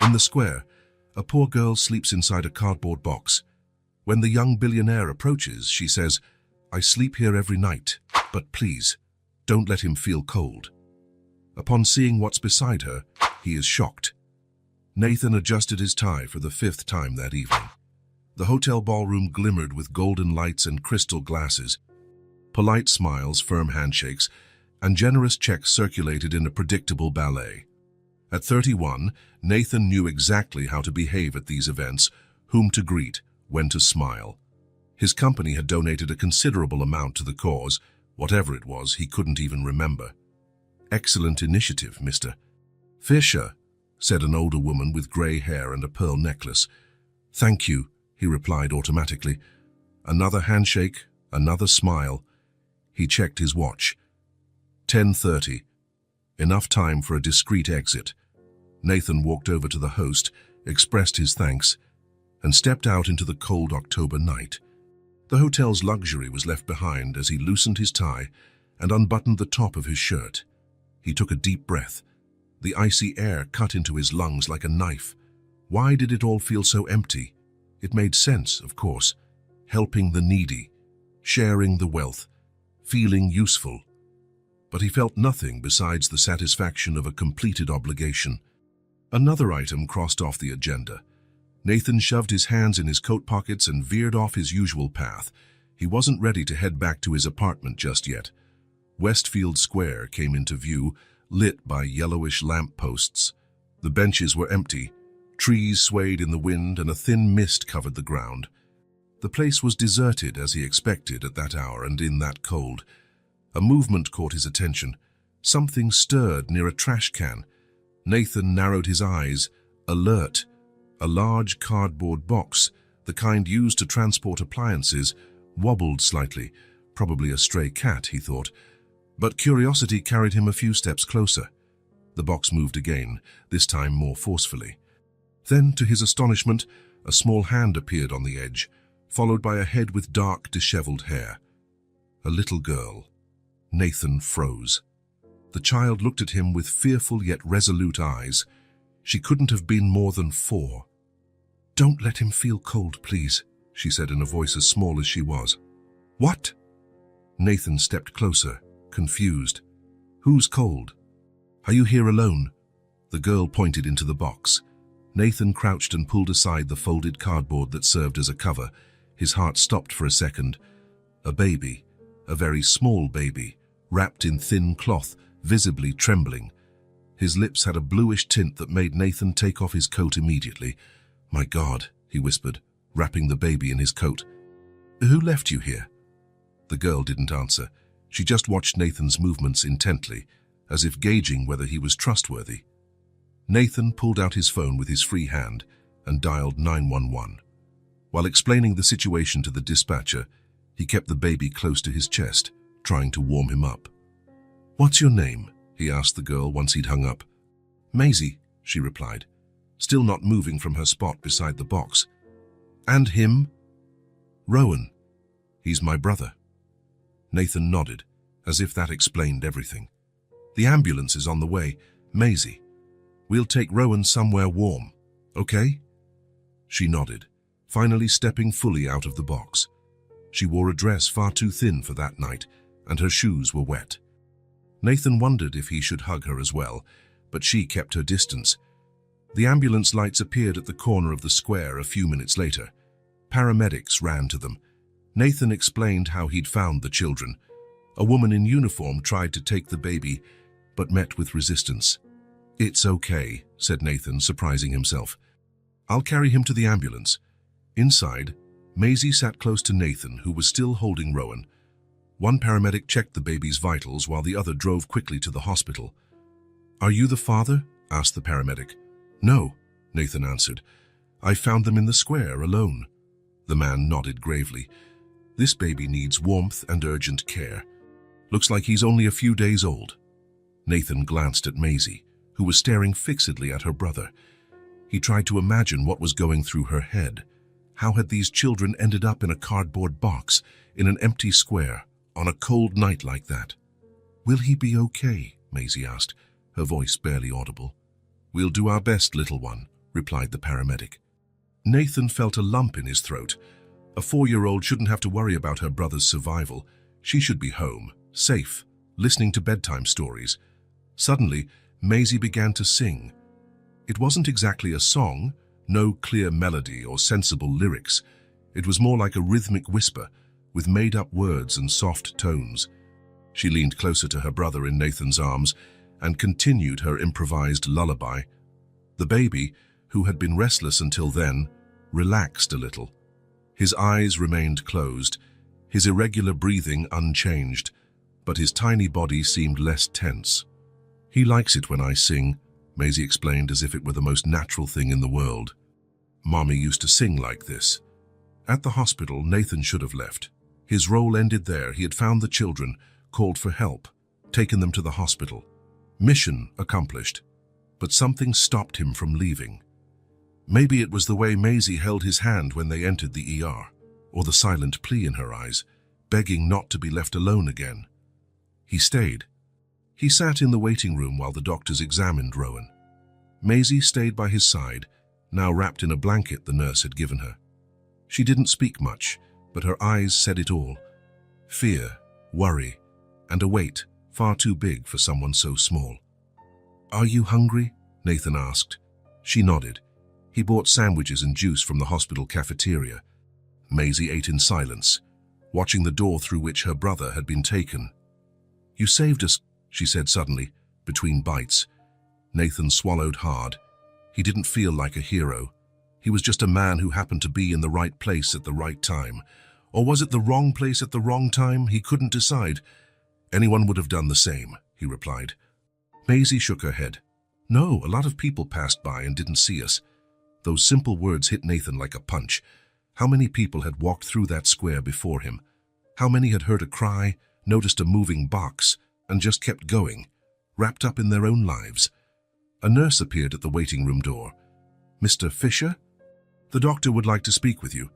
In the square, a poor girl sleeps inside a cardboard box. When the young billionaire approaches, she says, "I sleep here every night, but please, don't let him feel cold." Upon seeing what's beside her, he is shocked. Nathan adjusted his tie for the 5th time that evening. The hotel ballroom glimmered with golden lights and crystal glasses. Polite smiles, firm handshakes, and generous checks circulated in a predictable ballet. At 31, Nathan knew exactly how to behave at these events, whom to greet, when to smile. His company had donated a considerable amount to the cause. Whatever it was, he couldn't even remember. "Excellent initiative, Mr. Fisher," said an older woman with grey hair and a pearl necklace. "Thank you," he replied automatically. Another handshake, another smile. He checked his watch. 10:30. Enough time for a discreet exit. Nathan walked over to the host, expressed his thanks, and stepped out into the cold October night. The hotel's luxury was left behind as he loosened his tie and unbuttoned the top of his shirt. He took a deep breath. The icy air cut into his lungs like a knife. Why did it all feel so empty? It made sense, of course. Helping the needy, sharing the wealth, feeling useful. But he felt nothing besides the satisfaction of a completed obligation. Another item crossed off the agenda. Nathan shoved his hands in his coat pockets and veered off his usual path. He wasn't ready to head back to his apartment just yet. Westfield Square came into view, lit by yellowish lamp posts. The benches were empty, trees swayed in the wind, and a thin mist covered the ground. The place was deserted as he expected at that hour and in that cold. A movement caught his attention. Something stirred near a trash can. Nathan narrowed his eyes, alert. A large cardboard box, the kind used to transport appliances, wobbled slightly. Probably a stray cat, he thought. But curiosity carried him a few steps closer. The box moved again, this time more forcefully. Then, to his astonishment, a small hand appeared on the edge, followed by a head with dark, disheveled hair. A little girl. Nathan froze. The child looked at him with fearful yet resolute eyes. She couldn't have been more than 4. "Don't let him feel cold, please," she said in a voice as small as she was. "What?" Nathan stepped closer, confused. "Who's cold? Are you here alone?" The girl pointed into the box. Nathan crouched and pulled aside the folded cardboard that served as a cover. His heart stopped for a second. A baby, a very small baby, wrapped in thin cloth, visibly trembling. His lips had a bluish tint that made Nathan take off his coat immediately. "My God," he whispered, wrapping the baby in his coat. "Who left you here?" The girl didn't answer. She just watched Nathan's movements intently, as if gauging whether he was trustworthy. Nathan pulled out his phone with his free hand and dialed 911. While explaining the situation to the dispatcher, he kept the baby close to his chest, trying to warm him up. "What's your name?" he asked the girl once he'd hung up. "Maisie," she replied, still not moving from her spot beside the box. "And him?" "Rowan. He's my brother." Nathan nodded, as if that explained everything. "The ambulance is on the way. Maisie, we'll take Rowan somewhere warm, okay?" She nodded, finally stepping fully out of the box. She wore a dress far too thin for that night, and her shoes were wet. Nathan wondered if he should hug her as well, but she kept her distance. The ambulance lights appeared at the corner of the square a few minutes later. Paramedics ran to them. Nathan explained how he'd found the children. A woman in uniform tried to take the baby, but met with resistance. "It's okay," said Nathan, surprising himself. "I'll carry him to the ambulance." Inside, Maisie sat close to Nathan, who was still holding Rowan. One paramedic checked the baby's vitals while the other drove quickly to the hospital. "Are you the father?" asked the paramedic. "No," Nathan answered. "I found them in the square, alone." The man nodded gravely. "This baby needs warmth and urgent care. Looks like he's only a few days old." Nathan glanced at Maisie, who was staring fixedly at her brother. He tried to imagine what was going through her head. How had these children ended up in a cardboard box, in an empty square, on a cold night like that? "Will he be okay?" Maisie asked, her voice barely audible. "We'll do our best, little one," replied the paramedic. Nathan felt a lump in his throat. A 4-year-old shouldn't have to worry about her brother's survival. She should be home, safe, listening to bedtime stories. Suddenly, Maisie began to sing. It wasn't exactly a song, no clear melody or sensible lyrics. It was more like a rhythmic whisper, with made-up words and soft tones. She leaned closer to her brother in Nathan's arms and continued her improvised lullaby. The baby, who had been restless until then, relaxed a little. His eyes remained closed, his irregular breathing unchanged, but his tiny body seemed less tense. "He likes it when I sing," Maisie explained as if it were the most natural thing in the world. "Mommy used to sing like this." At the hospital, Nathan should have left. His role ended there. He had found the children, called for help, taken them to the hospital. Mission accomplished. But something stopped him from leaving. Maybe it was the way Maisie held his hand when they entered the ER, or the silent plea in her eyes, begging not to be left alone again. He stayed. He sat in the waiting room while the doctors examined Rowan. Maisie stayed by his side, now wrapped in a blanket the nurse had given her. She didn't speak much, but her eyes said it all. Fear, worry, and a weight far too big for someone so small. "Are you hungry?" Nathan asked. She nodded. He bought sandwiches and juice from the hospital cafeteria. Maisie ate in silence, watching the door through which her brother had been taken. "You saved us," she said suddenly, between bites. Nathan swallowed hard. He didn't feel like a hero. He was just a man who happened to be in the right place at the right time. Or was it the wrong place at the wrong time? He couldn't decide. "Anyone would have done the same," he replied. Maisie shook her head. "No, a lot of people passed by and didn't see us." Those simple words hit Nathan like a punch. How many people had walked through that square before him? How many had heard a cry, noticed a moving box, and just kept going, wrapped up in their own lives? A nurse appeared at the waiting room door. "Mr. Fisher? The doctor would like to speak with you."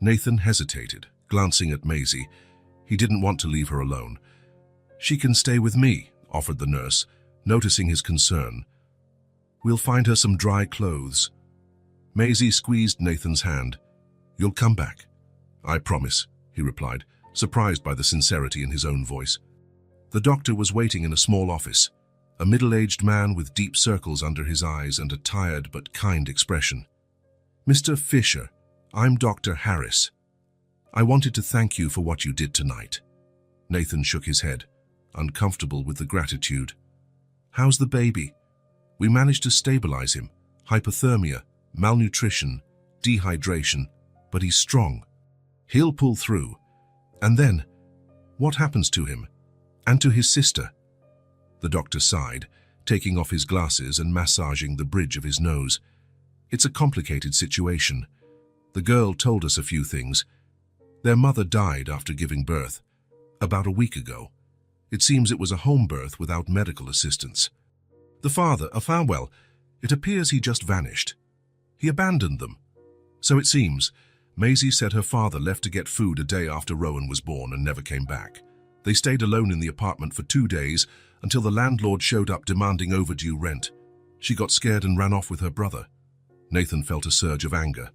Nathan hesitated, glancing at Maisie. He didn't want to leave her alone. "She can stay with me," offered the nurse, noticing his concern. "We'll find her some dry clothes." Maisie squeezed Nathan's hand. "You'll come back." "I promise," he replied, surprised by the sincerity in his own voice. The doctor was waiting in a small office, a middle-aged man with deep circles under his eyes and a tired but kind expression. "Mr. Fisher, I'm Dr. Harris. I wanted to thank you for what you did tonight." Nathan shook his head, uncomfortable with the gratitude. "How's the baby?" "We managed to stabilize him. Hypothermia, malnutrition, dehydration, but he's strong. He'll pull through. And then, what happens to him? And to his sister?" The doctor sighed, taking off his glasses and massaging the bridge of his nose. "It's a complicated situation. The girl told us a few things. Their mother died after giving birth, about a week ago. It seems it was a home birth without medical assistance. The father, well, it appears he just vanished. He abandoned them. So it seems. Maisie said her father left to get food a day after Rowan was born and never came back. They stayed alone in the apartment for 2 days until the landlord showed up demanding overdue rent. She got scared and ran off with her brother." Nathan felt a surge of anger.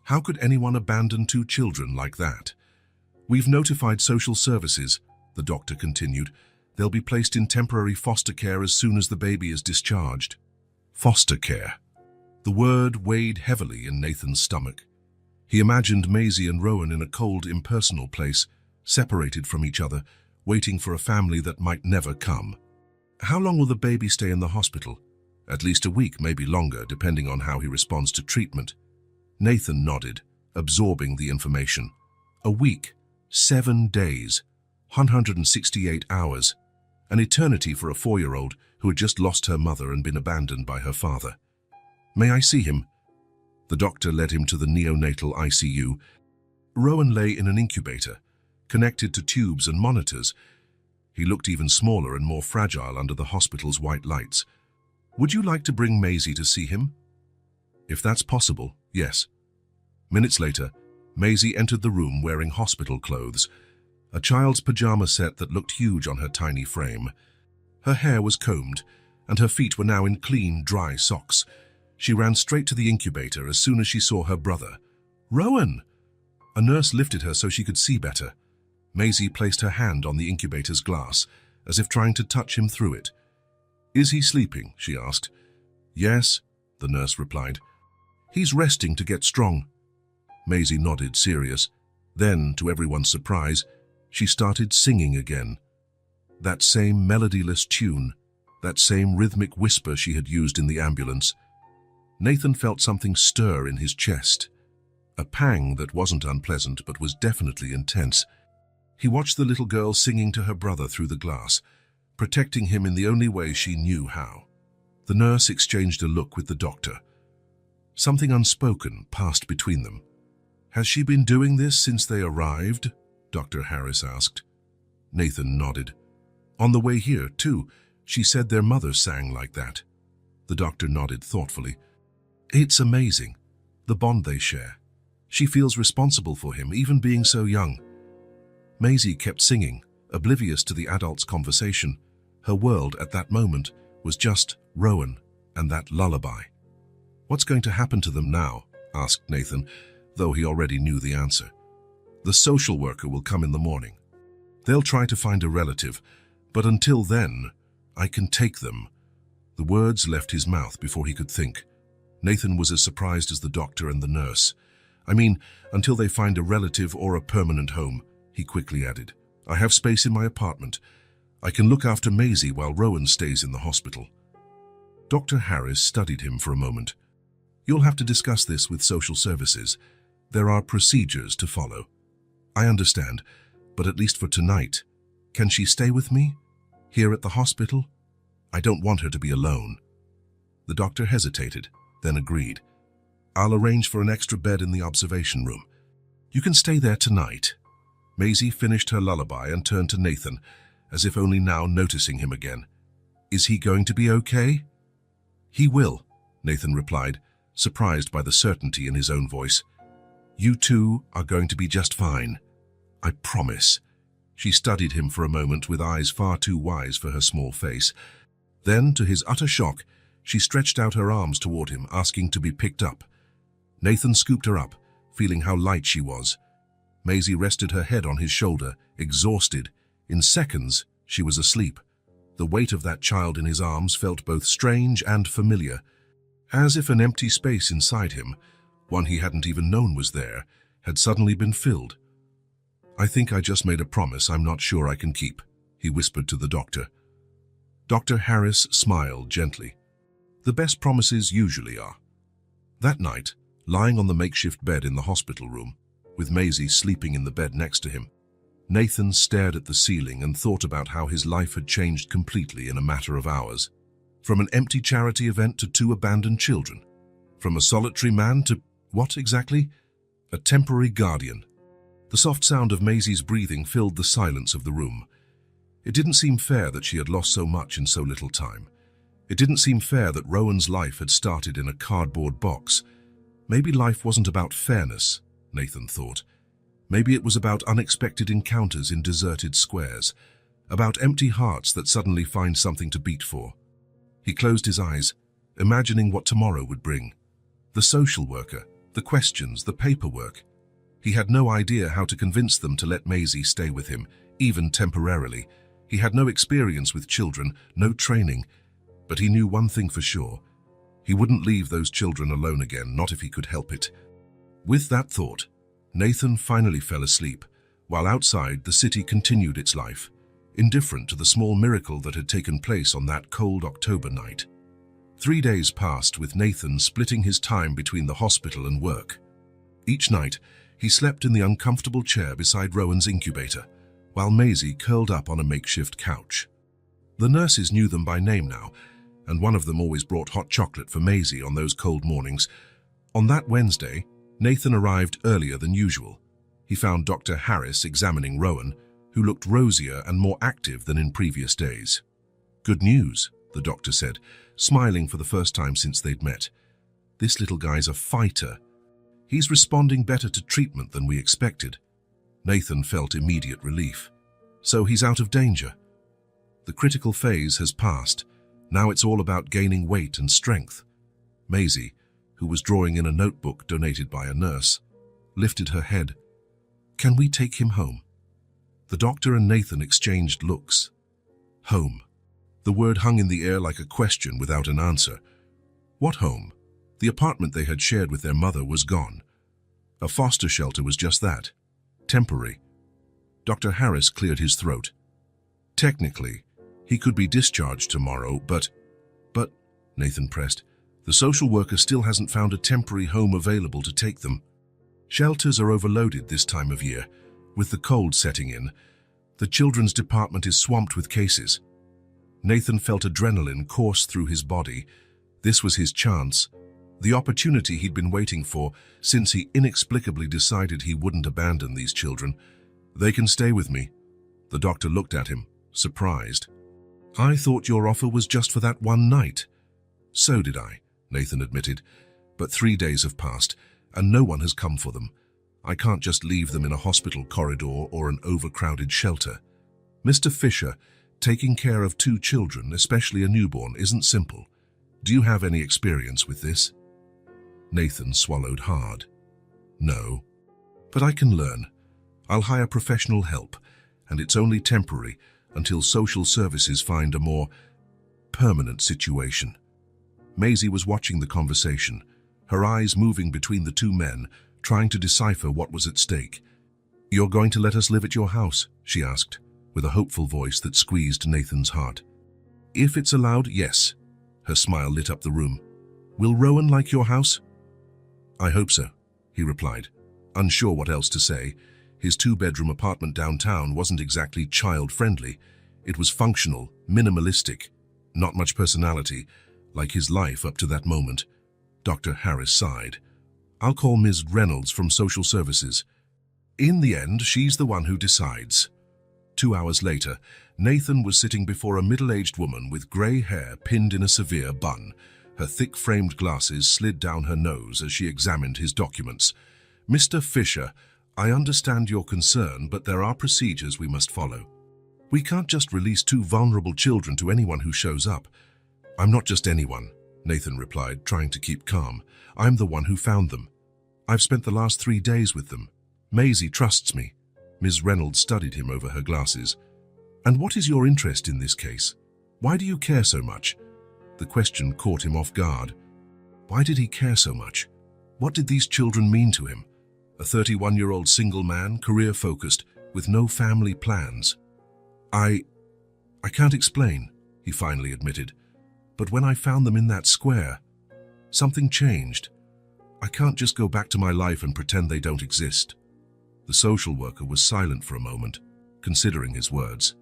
How could anyone abandon 2 children like that? "We've notified social services," the doctor continued. "They'll be placed in temporary foster care as soon as the baby is discharged." Foster care. The word weighed heavily in Nathan's stomach. He imagined Maisie and Rowan in a cold, impersonal place, separated from each other, waiting for a family that might never come. "How long will the baby stay in the hospital?" "At least a week, maybe longer, depending on how he responds to treatment." Nathan nodded, absorbing the information. A week, 7 days, 168 hours, an eternity for a 4-year-old who had just lost her mother and been abandoned by her father. "May I see him?" The doctor led him to the neonatal ICU. Rowan lay in an incubator, connected to tubes and monitors. He looked even smaller and more fragile under the hospital's white lights. "Would you like to bring Maisie to see him?" "If that's possible, yes." Minutes later, Maisie entered the room wearing hospital clothes, a child's pajama set that looked huge on her tiny frame. Her hair was combed, and her feet were now in clean, dry socks. She ran straight to the incubator as soon as she saw her brother. "Rowan!" A nurse lifted her so she could see better. Maisie placed her hand on the incubator's glass, as if trying to touch him through it. "Is he sleeping?" she asked. "Yes," the nurse replied. "He's resting to get strong." Maisie nodded, serious. Then, to everyone's surprise, she started singing again. That same melodyless tune, that same rhythmic whisper she had used in the ambulance. Nathan felt something stir in his chest. A pang that wasn't unpleasant but was definitely intense. He watched the little girl singing to her brother through the glass, protecting him in the only way she knew how. The nurse exchanged a look with the doctor. Something unspoken passed between them. "Has she been doing this since they arrived?" Dr. Harris asked. Nathan nodded. "On the way here, too, she said their mother sang like that." The doctor nodded thoughtfully. "It's amazing, the bond they share. She feels responsible for him, even being so young." Maisie kept singing, oblivious to the adults' conversation. Her world at that moment was just Rowan and that lullaby. "What's going to happen to them now?" asked Nathan, though he already knew the answer. "The social worker will come in the morning. They'll try to find a relative, but until then, I can take them." The words left his mouth before he could think. Nathan was as surprised as the doctor and the nurse. "I mean, until they find a relative or a permanent home," he quickly added. "I have space in my apartment. I can look after Maisie while Rowan stays in the hospital." Dr. Harris studied him for a moment. "You'll have to discuss this with social services. There are procedures to follow." "I understand, but at least for tonight, can she stay with me? Here at the hospital? I don't want her to be alone." The doctor hesitated, then agreed. "I'll arrange for an extra bed in the observation room. You can stay there tonight." Maisie finished her lullaby and turned to Nathan, as if only now noticing him again. "Is he going to be okay?" "He will," Nathan replied, surprised by the certainty in his own voice. "You two are going to be just fine. I promise." She studied him for a moment with eyes far too wise for her small face. Then, to his utter shock, she stretched out her arms toward him, asking to be picked up. Nathan scooped her up, feeling how light she was. Maisie rested her head on his shoulder, exhausted. In seconds, she was asleep. The weight of that child in his arms felt both strange and familiar, as if an empty space inside him, one he hadn't even known was there, had suddenly been filled. "I think I just made a promise I'm not sure I can keep," he whispered to the doctor. Dr. Harris smiled gently. The best promises usually are. That night, lying on the makeshift bed in the hospital room, with Maisie sleeping in the bed next to him, Nathan stared at the ceiling and thought about how his life had changed completely in a matter of hours. From an empty charity event to 2 abandoned children. From a solitary man to, what exactly? A temporary guardian. The soft sound of Maisie's breathing filled the silence of the room. It didn't seem fair that she had lost so much in so little time. It didn't seem fair that Rowan's life had started in a cardboard box. Maybe life wasn't about fairness, Nathan thought. Maybe it was about unexpected encounters in deserted squares, about empty hearts that suddenly find something to beat for. He closed his eyes, imagining what tomorrow would bring. The social worker, the questions, the paperwork. He had no idea how to convince them to let Maisie stay with him, even temporarily. He had no experience with children, no training, but he knew one thing for sure. He wouldn't leave those children alone again, not if he could help it. With that thought, Nathan finally fell asleep, while outside the city continued its life, indifferent to the small miracle that had taken place on that cold October night. 3 days passed with Nathan splitting his time between the hospital and work. Each night, he slept in the uncomfortable chair beside Rowan's incubator, while Maisie curled up on a makeshift couch. The nurses knew them by name now, and one of them always brought hot chocolate for Maisie on those cold mornings. On that Wednesday, Nathan arrived earlier than usual. He found Dr. Harris examining Rowan, who looked rosier and more active than in previous days. "Good news," the doctor said, smiling for the first time since they'd met. "This little guy's a fighter. He's responding better to treatment than we expected." Nathan felt immediate relief. "So he's out of danger. The critical phase has passed. Now it's all about gaining weight and strength." Maisie, who was drawing in a notebook donated by a nurse, lifted her head. "Can we take him home?" The doctor and Nathan exchanged looks. Home. The word hung in the air like a question without an answer. What home? The apartment they had shared with their mother was gone. A foster shelter was just that. Temporary. Dr. Harris cleared his throat. Technically, he could be discharged tomorrow, but, Nathan pressed, the social worker still hasn't found a temporary home available to take them. Shelters are overloaded this time of year. With the cold setting in, the children's department is swamped with cases. Nathan felt adrenaline course through his body. This was his chance, the opportunity he'd been waiting for since he inexplicably decided he wouldn't abandon these children. "They can stay with me." The doctor looked at him, surprised. "I thought your offer was just for that one night." "So did I," Nathan admitted, "but 3 days have passed and no one has come for them. I can't just leave them in a hospital corridor or an overcrowded shelter. Mr. Fisher, taking care of 2 children, especially a newborn, isn't simple. Do you have any experience with this?" Nathan swallowed hard. "No, but I can learn. I'll hire professional help, and it's only temporary until social services find a more permanent situation." Maisie was watching the conversation, her eyes moving between the 2 men, trying to decipher what was at stake. "You're going to let us live at your house?" she asked, with a hopeful voice that squeezed Nathan's heart. "If it's allowed, yes." Her smile lit up the room. "Will Rowan like your house?" "I hope so," he replied, unsure what else to say. His 2-bedroom apartment downtown wasn't exactly child-friendly. It was functional, minimalistic, not much personality, like his life up to that moment. Dr. Harris sighed. "I'll call Ms. Reynolds from Social Services. In the end, she's the one who decides." 2 hours later, Nathan was sitting before a middle-aged woman with grey hair pinned in a severe bun. Her thick-framed glasses slid down her nose as she examined his documents. "Mr. Fisher, I understand your concern, but there are procedures we must follow. We can't just release 2 vulnerable children to anyone who shows up." "I'm not just anyone," Nathan replied, trying to keep calm. "I'm the one who found them. I've spent the last 3 days with them. Maisie trusts me." Ms. Reynolds studied him over her glasses. "And what is your interest in this case? Why do you care so much?" The question caught him off guard. Why did he care so much? What did these children mean to him? A 31-year-old single man, career-focused, with no family plans. I can't explain," he finally admitted. "But when I found them in that square, something changed. I can't just go back to my life and pretend they don't exist." The social worker was silent for a moment, considering his words.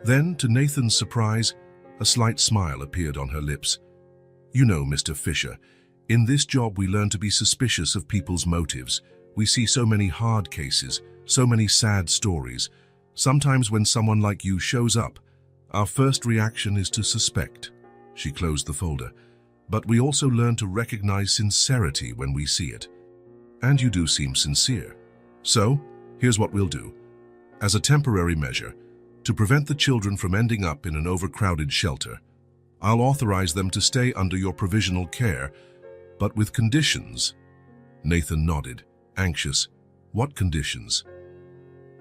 Then, to Nathan's surprise, a slight smile appeared on her lips. "You know, Mr. Fisher, in this job we learn to be suspicious of people's motives. We see so many hard cases, so many sad stories. Sometimes when someone like you shows up, our first reaction is to suspect." She closed the folder. "But we also learn to recognize sincerity when we see it. And you do seem sincere. So, here's what we'll do. As a temporary measure, to prevent the children from ending up in an overcrowded shelter, I'll authorize them to stay under your provisional care, but with conditions." Nathan nodded, anxious. "What conditions?"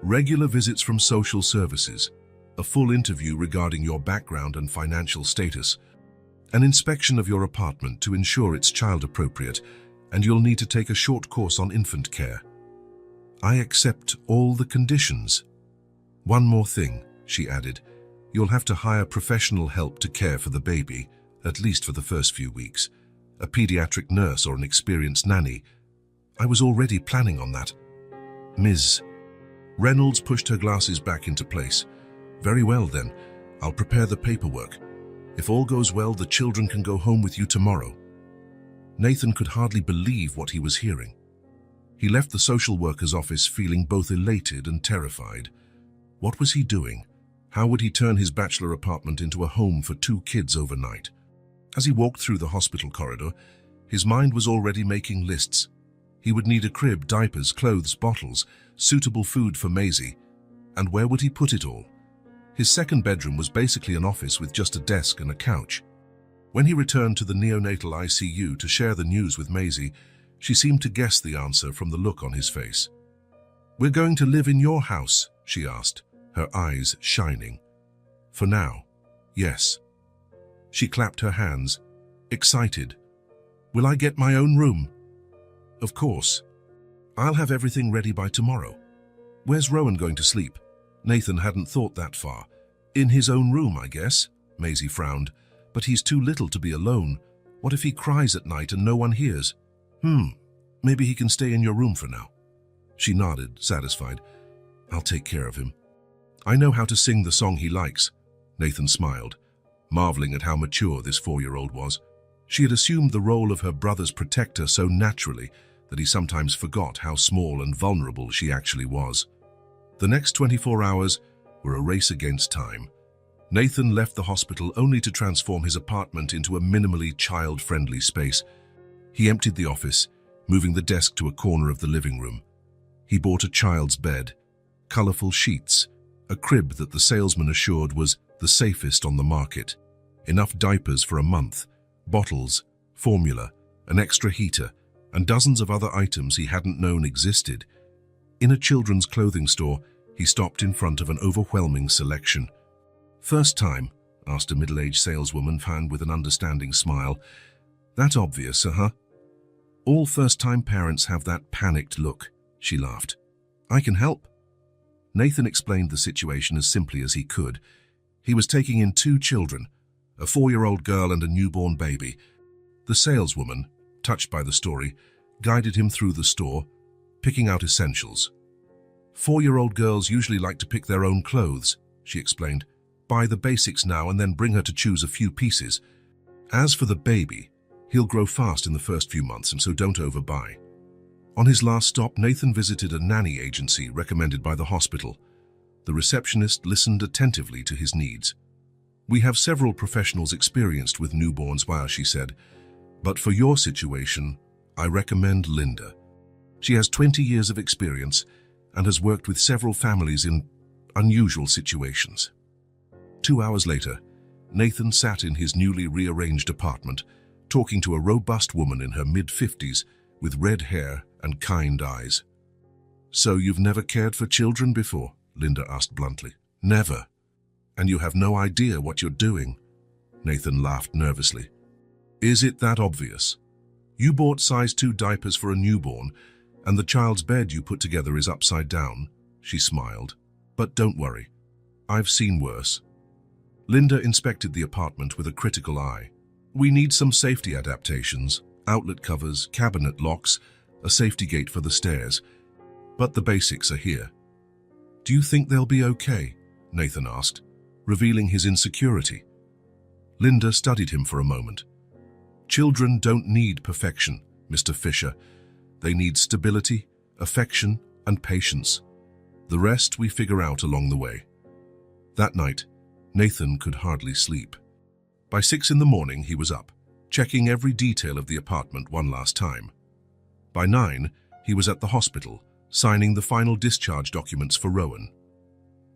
"Regular visits from social services, a full interview regarding your background and financial status, an inspection of your apartment to ensure it's child-appropriate, and you'll need to take a short course on infant care." "I accept all the conditions." "One more thing," she added. "You'll have to hire professional help to care for the baby, at least for the first few weeks. A pediatric nurse or an experienced nanny. I was already planning on that." "Ms. Reynolds pushed her glasses back into place. "Very well then, I'll prepare the paperwork. If all goes well, the children can go home with you tomorrow." Nathan could hardly believe what he was hearing. He left the social worker's office feeling both elated and terrified. What was he doing? How would he turn his bachelor apartment into a home for 2 kids overnight? As he walked through the hospital corridor, his mind was already making lists. He would need a crib, diapers, clothes, bottles, suitable food for Maisie. And where would he put it all? His second bedroom was basically an office with just a desk and a couch. When he returned to the neonatal ICU to share the news with Maisie, she seemed to guess the answer from the look on his face. "We're going to live in your house?" she asked, her eyes shining. "For now, yes." She clapped her hands, excited. "Will I get my own room?" "Of course. I'll have everything ready by tomorrow." "Where's Rowan going to sleep?" Nathan hadn't thought that far. "In his own room, I guess," Maisie frowned. "But he's too little to be alone. What if he cries at night and no one hears?" Maybe he can stay in your room for now." She nodded, satisfied. "I'll take care of him. I know how to sing the song he likes." Nathan smiled, marveling at how mature this 4-year-old was. She had assumed the role of her brother's protector so naturally that he sometimes forgot how small and vulnerable she actually was. The next 24 hours were a race against time. Nathan left the hospital only to transform his apartment into a minimally child-friendly space. He emptied the office, moving the desk to a corner of the living room. He bought a child's bed, colorful sheets, a crib that the salesman assured was the safest on the market, enough diapers for a month, bottles, formula, an extra heater, and dozens of other items he hadn't known existed. In a children's clothing store, he stopped in front of an overwhelming selection. "First time?" asked a middle-aged saleswoman found with an understanding smile. "That obvious, huh?" "All first-time parents have that panicked look," she laughed. "I can help." Nathan explained the situation as simply as he could. He was taking in 2 children, a 4-year-old girl and a newborn baby. The saleswoman, touched by the story, guided him through the store, picking out essentials. 4-year-old girls usually like to pick their own clothes," she explained. "Buy the basics now and then bring her to choose a few pieces. As for the baby, he'll grow fast in the first few months, and so don't overbuy." On his last stop, Nathan visited a nanny agency recommended by the hospital. The receptionist listened attentively to his needs. "We have several professionals experienced with newborns," she said. "But for your situation, I recommend Linda. She has 20 years of experience and has worked with several families in unusual situations." 2 hours later, Nathan sat in his newly rearranged apartment, talking to a robust woman in her mid-50s with red hair and kind eyes. "So you've never cared for children before?" Linda asked bluntly. "Never. And you have no idea what you're doing?" Nathan laughed nervously. "Is it that obvious? You bought size 2 diapers for a newborn, and the child's bed you put together is upside down." She smiled. "But don't worry. I've seen worse." Linda inspected the apartment with a critical eye. "We need some safety adaptations, outlet covers, cabinet locks, a safety gate for the stairs. But the basics are here." "Do you think they'll be okay?" Nathan asked, revealing his insecurity. Linda studied him for a moment. "Children don't need perfection, Mr. Fisher. They need stability, affection, and patience. The rest we figure out along the way." That night, Nathan could hardly sleep. By 6 in the morning, he was up, checking every detail of the apartment one last time. By 9, he was at the hospital, signing the final discharge documents for Rowan.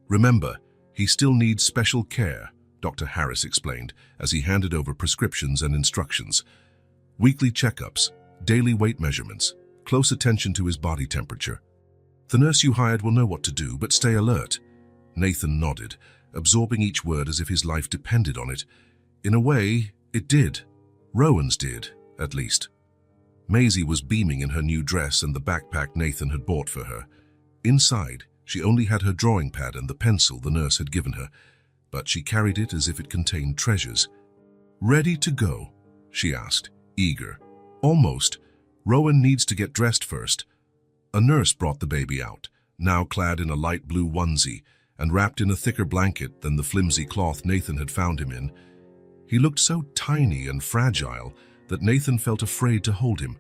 "Remember, he still needs special care," Dr. Harris explained as he handed over prescriptions and instructions. "Weekly checkups, daily weight measurements, close attention to his body temperature. The nurse you hired will know what to do, but stay alert." Nathan nodded, absorbing each word as if his life depended on it. In a way, it did. Rowan's did, at least. Maisie was beaming in her new dress and the backpack Nathan had bought for her. Inside, she only had her drawing pad and the pencil the nurse had given her, but she carried it as if it contained treasures. "Ready to go?" she asked, eager. "Almost. Rowan needs to get dressed first." A nurse brought the baby out, now clad in a light blue onesie and wrapped in a thicker blanket than the flimsy cloth Nathan had found him in. He looked so tiny and fragile that Nathan felt afraid to hold him.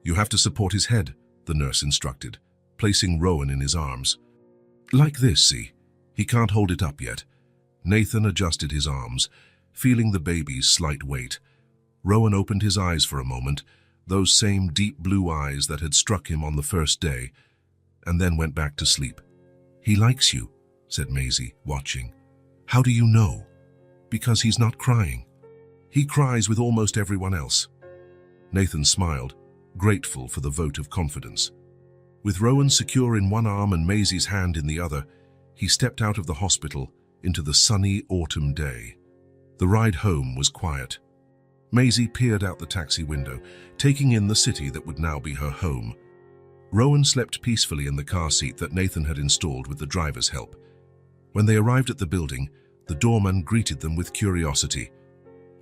"You have to support his head," the nurse instructed, placing Rowan in his arms. "Like this, see? He can't hold it up yet." Nathan adjusted his arms, feeling the baby's slight weight. Rowan opened his eyes for a moment, those same deep blue eyes that had struck him on the first day, and then went back to sleep. "He likes you," said Maisie, watching. "How do you know?" "Because he's not crying." He cries with almost everyone else. Nathan smiled, grateful for the vote of confidence. With Rowan secure in one arm and Maisie's hand in the other, he stepped out of the hospital into the sunny autumn day. The ride home was quiet. Maisie peered out the taxi window, taking in the city that would now be her home. Rowan slept peacefully in the car seat that Nathan had installed with the driver's help. When they arrived at the building, the doorman greeted them with curiosity.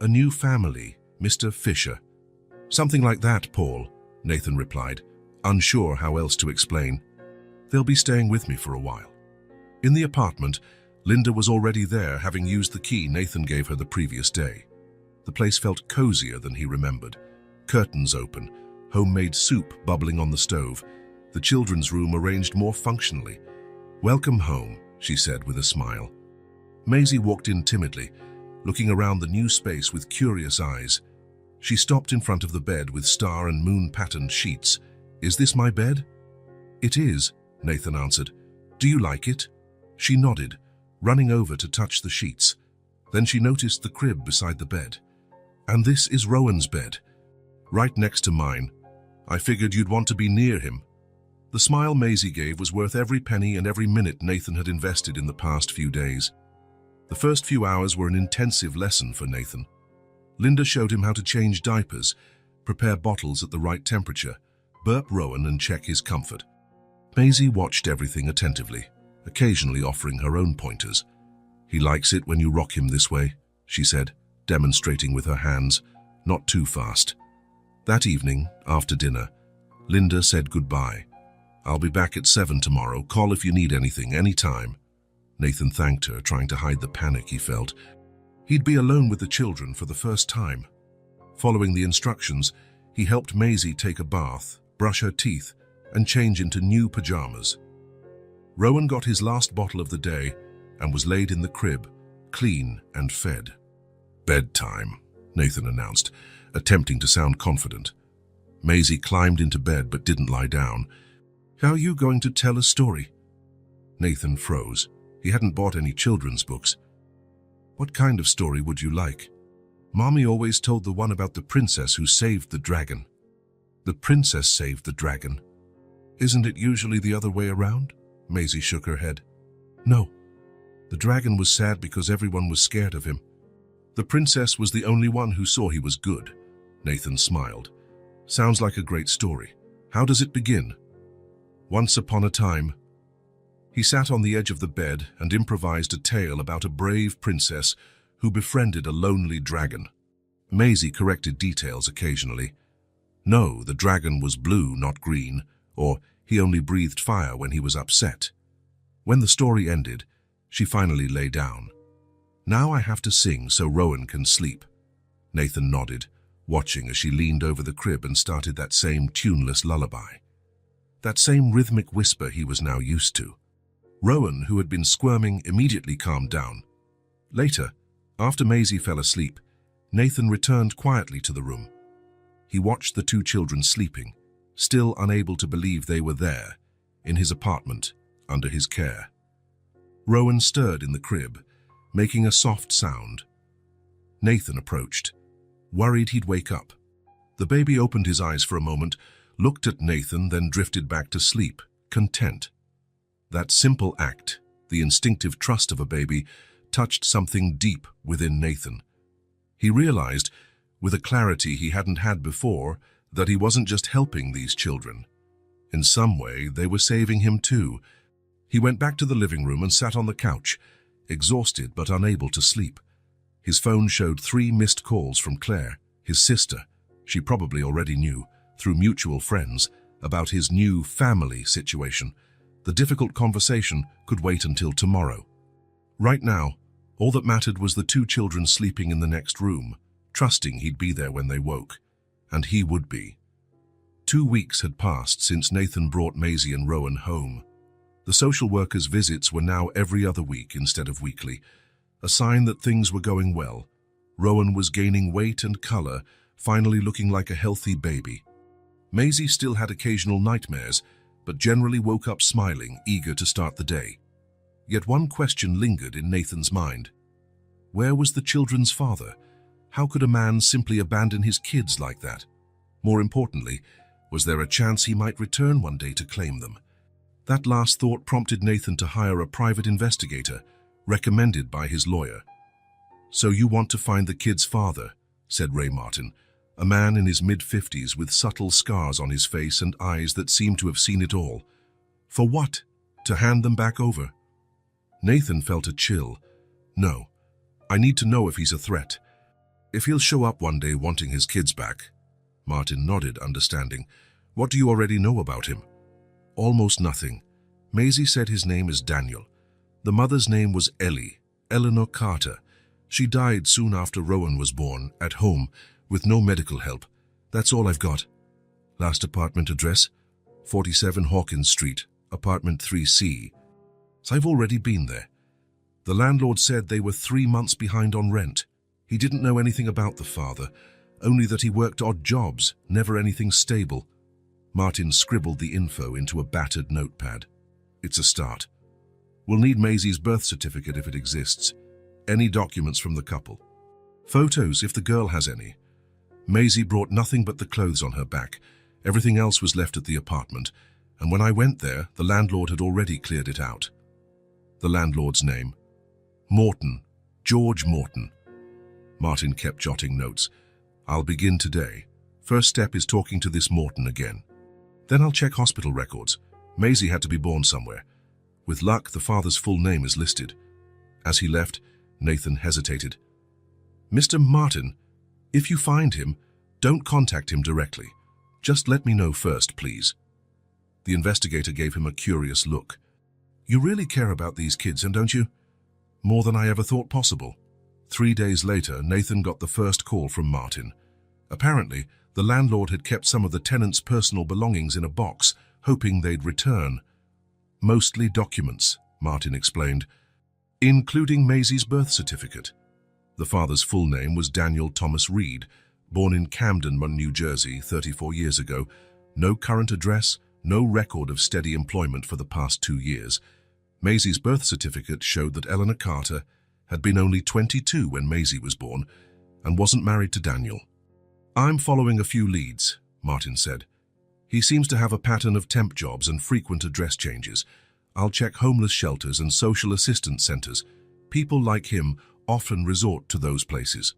"A new family, Mr. Fisher." "Something like that, Paul," Nathan replied, unsure how else to explain. "They'll be staying with me for a while." In the apartment, Linda was already there, having used the key Nathan gave her the previous day. The place felt cozier than he remembered. Curtains open, homemade soup bubbling on the stove, the children's room arranged more functionally. "Welcome home," she said with a smile. Maisie walked in timidly, looking around the new space with curious eyes. She stopped in front of the bed with star and moon-patterned sheets. "Is this my bed?" "It is," Nathan answered. "Do you like it?" She nodded, running over to touch the sheets. Then she noticed the crib beside the bed. "And this is Rowan's bed, right next to mine. I figured you'd want to be near him." The smile Maisie gave was worth every penny and every minute Nathan had invested in the past few days. The first few hours were an intensive lesson for Nathan. Linda showed him how to change diapers, prepare bottles at the right temperature, burp Rowan and check his comfort. Maisie watched everything attentively, occasionally offering her own pointers. "He likes it when you rock him this way," she said, demonstrating with her hands, "not too fast." That evening, after dinner, Linda said goodbye. "I'll be back at 7 tomorrow. Call if you need anything, anytime." Nathan thanked her, trying to hide the panic he felt. He'd be alone with the children for the first time. Following the instructions, he helped Maisie take a bath, brush her teeth, and change into new pajamas. Rowan got his last bottle of the day and was laid in the crib, clean and fed. "Bedtime," Nathan announced, attempting to sound confident. Maisie climbed into bed but didn't lie down. "How are you going to tell a story?" Nathan froze. He hadn't bought any children's books. "What kind of story would you like?" "Mommy always told the one about the princess who saved the dragon." "The princess saved the dragon? Isn't it usually the other way around?" Maisie shook her head. "No. The dragon was sad because everyone was scared of him. The princess was the only one who saw he was good." Nathan smiled. "Sounds like a great story. How does it begin?" "Once upon a time." He sat on the edge of the bed and improvised a tale about a brave princess who befriended a lonely dragon. Maisie corrected details occasionally. "No, the dragon was blue, not green," or "he only breathed fire when he was upset." When the story ended, she finally lay down. "Now I have to sing so Rowan can sleep." Nathan nodded, watching as she leaned over the crib and started that same tuneless lullaby. That same rhythmic whisper he was now used to. Rowan, who had been squirming, immediately calmed down. Later, after Maisie fell asleep, Nathan returned quietly to the room. He watched the two children sleeping, still unable to believe they were there, in his apartment, under his care. Rowan stirred in the crib, making a soft sound. Nathan approached, worried he'd wake up. The baby opened his eyes for a moment, looked at Nathan, then drifted back to sleep, content. That simple act, the instinctive trust of a baby, touched something deep within Nathan. He realized, with a clarity he hadn't had before, that he wasn't just helping these children. In some way, they were saving him too. He went back to the living room and sat on the couch, exhausted but unable to sleep. His phone showed 3 missed calls from Claire, his sister. She probably already knew, through mutual friends, about his new family situation. The difficult conversation could wait until tomorrow. Right now, all that mattered was the 2 children sleeping in the next room, trusting he'd be there when they woke. And he would be. 2 weeks had passed since Nathan brought Maisie and Rowan home. The social worker's visits were now every other week instead of weekly, a sign that things were going well. Rowan was gaining weight and color, finally looking like a healthy baby. Maisie still had occasional nightmares, but generally woke up smiling, eager to start the day. Yet one question lingered in Nathan's mind. Where was the children's father? How could a man simply abandon his kids like that? More importantly, was there a chance he might return one day to claim them? That last thought prompted Nathan to hire a private investigator, recommended by his lawyer. "So you want to find the kid's father," said Ray Martin, a man in his mid-50s with subtle scars on his face and eyes that seemed to have seen it all. "For what? To hand them back over?" Nathan felt a chill. "No, I need to know if he's a threat. If he'll show up one day wanting his kids back." Martin nodded, understanding. "What do you already know about him?" "Almost nothing. Maisie said his name is Daniel. The mother's name was Ellie, Eleanor Carter. She died soon after Rowan was born, at home, with no medical help. That's all I've got." "Last apartment address?" 47 Hawkins Street, apartment 3C. "So I've already been there. The landlord said they were 3 months behind on rent. He didn't know anything about the father, only that he worked odd jobs, never anything stable." Martin scribbled the info into a battered notepad. "It's a start. We'll need Maisie's birth certificate if it exists. Any documents from the couple. Photos if the girl has any. Maisie brought nothing but the clothes on her back. Everything else was left at the apartment, and when I went there, the landlord had already cleared it out." "The landlord's name?" "Morton. George Morton." Martin kept jotting notes. "I'll begin today. First step is talking to this Morton again. Then I'll check hospital records. Maisie had to be born somewhere. With luck, the father's full name is listed." As he left, Nathan hesitated. "Mr. Martin, if you find him, don't contact him directly. Just let me know first, please." The investigator gave him a curious look. "You really care about these kids, and don't you?" "More than I ever thought possible." 3 days later, Nathan got the first call from Martin. Apparently, the landlord had kept some of the tenants' personal belongings in a box, hoping they'd return. "Mostly documents," Martin explained, "including Maisie's birth certificate." The father's full name was Daniel Thomas Reed, born in Camden, New Jersey, 34 years ago. No current address, no record of steady employment for the past 2 years. Maisie's birth certificate showed that Eleanor Carter had been only 22 when Maisie was born and wasn't married to Daniel. "I'm following a few leads," Martin said. "He seems to have a pattern of temp jobs and frequent address changes. I'll check homeless shelters and social assistance centers. People like him often resort to those places."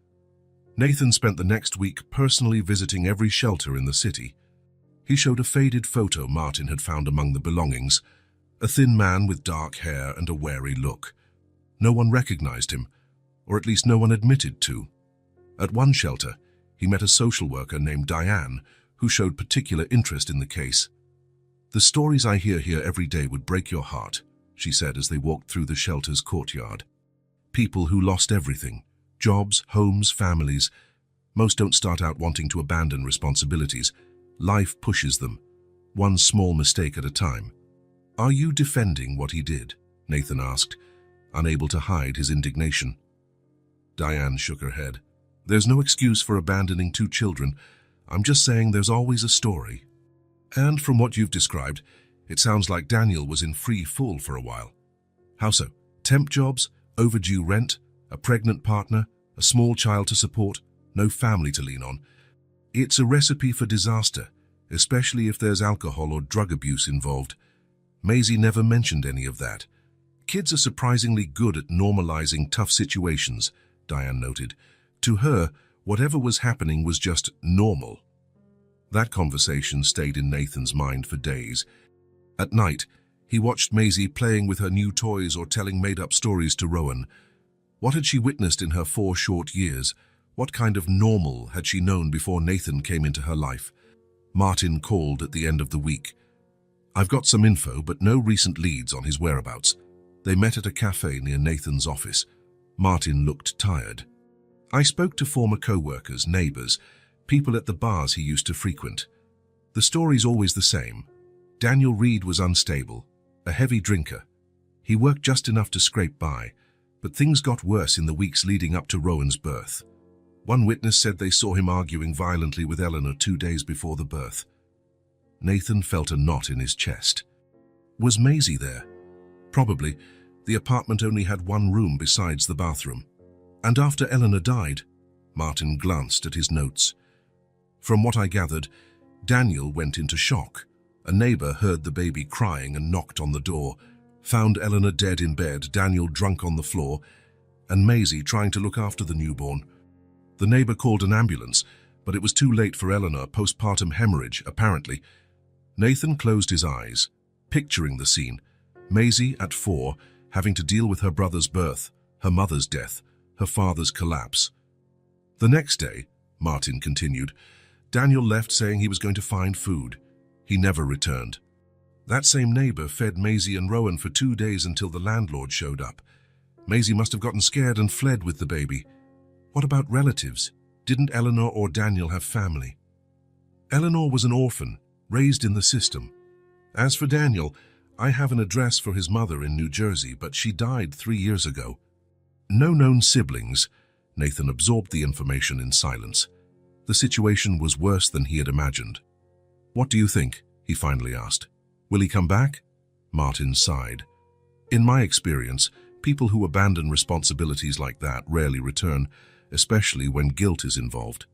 Nathan spent the next week personally visiting every shelter in the city. He showed a faded photo Martin had found among the belongings, a thin man with dark hair and a wary look. No one recognized him, or at least no one admitted to. At one shelter, he met a social worker named Diane, who showed particular interest in the case. "The stories I hear here every day would break your heart," she said as they walked through the shelter's courtyard. "People who lost everything, jobs, homes, families. Most don't start out wanting to abandon responsibilities. Life pushes them, one small mistake at a time." "Are you defending what he did?" Nathan asked, unable to hide his indignation. Diane shook her head. "There's no excuse for abandoning 2 children. I'm just saying there's always a story. And from what you've described, it sounds like Daniel was in free fall for a while." "How so?" "Temp jobs, overdue rent, a pregnant partner, a small child to support, no family to lean on. It's a recipe for disaster, especially if there's alcohol or drug abuse involved. Maisie never mentioned any of that. Kids are surprisingly good at normalizing tough situations," Diane noted. To her, whatever was happening was just normal. That conversation stayed in Nathan's mind for days. At night, he watched Maisie playing with her new toys or telling made-up stories to Rowan. What had she witnessed in her 4 short years? What kind of normal had she known before Nathan came into her life? Martin called at the end of the week. "I've got some info, but no recent leads on his whereabouts." They met at a cafe near Nathan's office. Martin looked tired. "I spoke to former co-workers, neighbors, people at the bars he used to frequent. The story's always the same. Daniel Reed was unstable, a heavy drinker. He worked just enough to scrape by, but things got worse in the weeks leading up to Rowan's birth. One witness said they saw him arguing violently with Eleanor 2 days before the birth." Nathan felt a knot in his chest. Was Maisie there? Probably. The apartment only had 1 room besides the bathroom. And after Eleanor died, Martin glanced at his notes. From what I gathered, Daniel went into shock. A neighbor heard the baby crying and knocked on the door, found Eleanor dead in bed, Daniel drunk on the floor, and Maisie trying to look after the newborn. The neighbor called an ambulance, but it was too late for Eleanor, postpartum hemorrhage, apparently. Nathan closed his eyes, picturing the scene. Maisie, at 4, having to deal with her brother's birth, her mother's death, her father's collapse. The next day, Martin continued, Daniel left saying he was going to find food. He never returned. That same neighbor fed Maisie and Rowan for 2 days until the landlord showed up. Maisie must have gotten scared and fled with the baby. What about relatives? Didn't Eleanor or Daniel have family? Eleanor was an orphan, raised in the system. As for Daniel, I have an address for his mother in New Jersey, but she died 3 years ago. No known siblings. Nathan absorbed the information in silence. The situation was worse than he had imagined. What do you think? He finally asked. Will he come back? Martin sighed. In my experience, people who abandon responsibilities like that rarely return, especially when guilt is involved.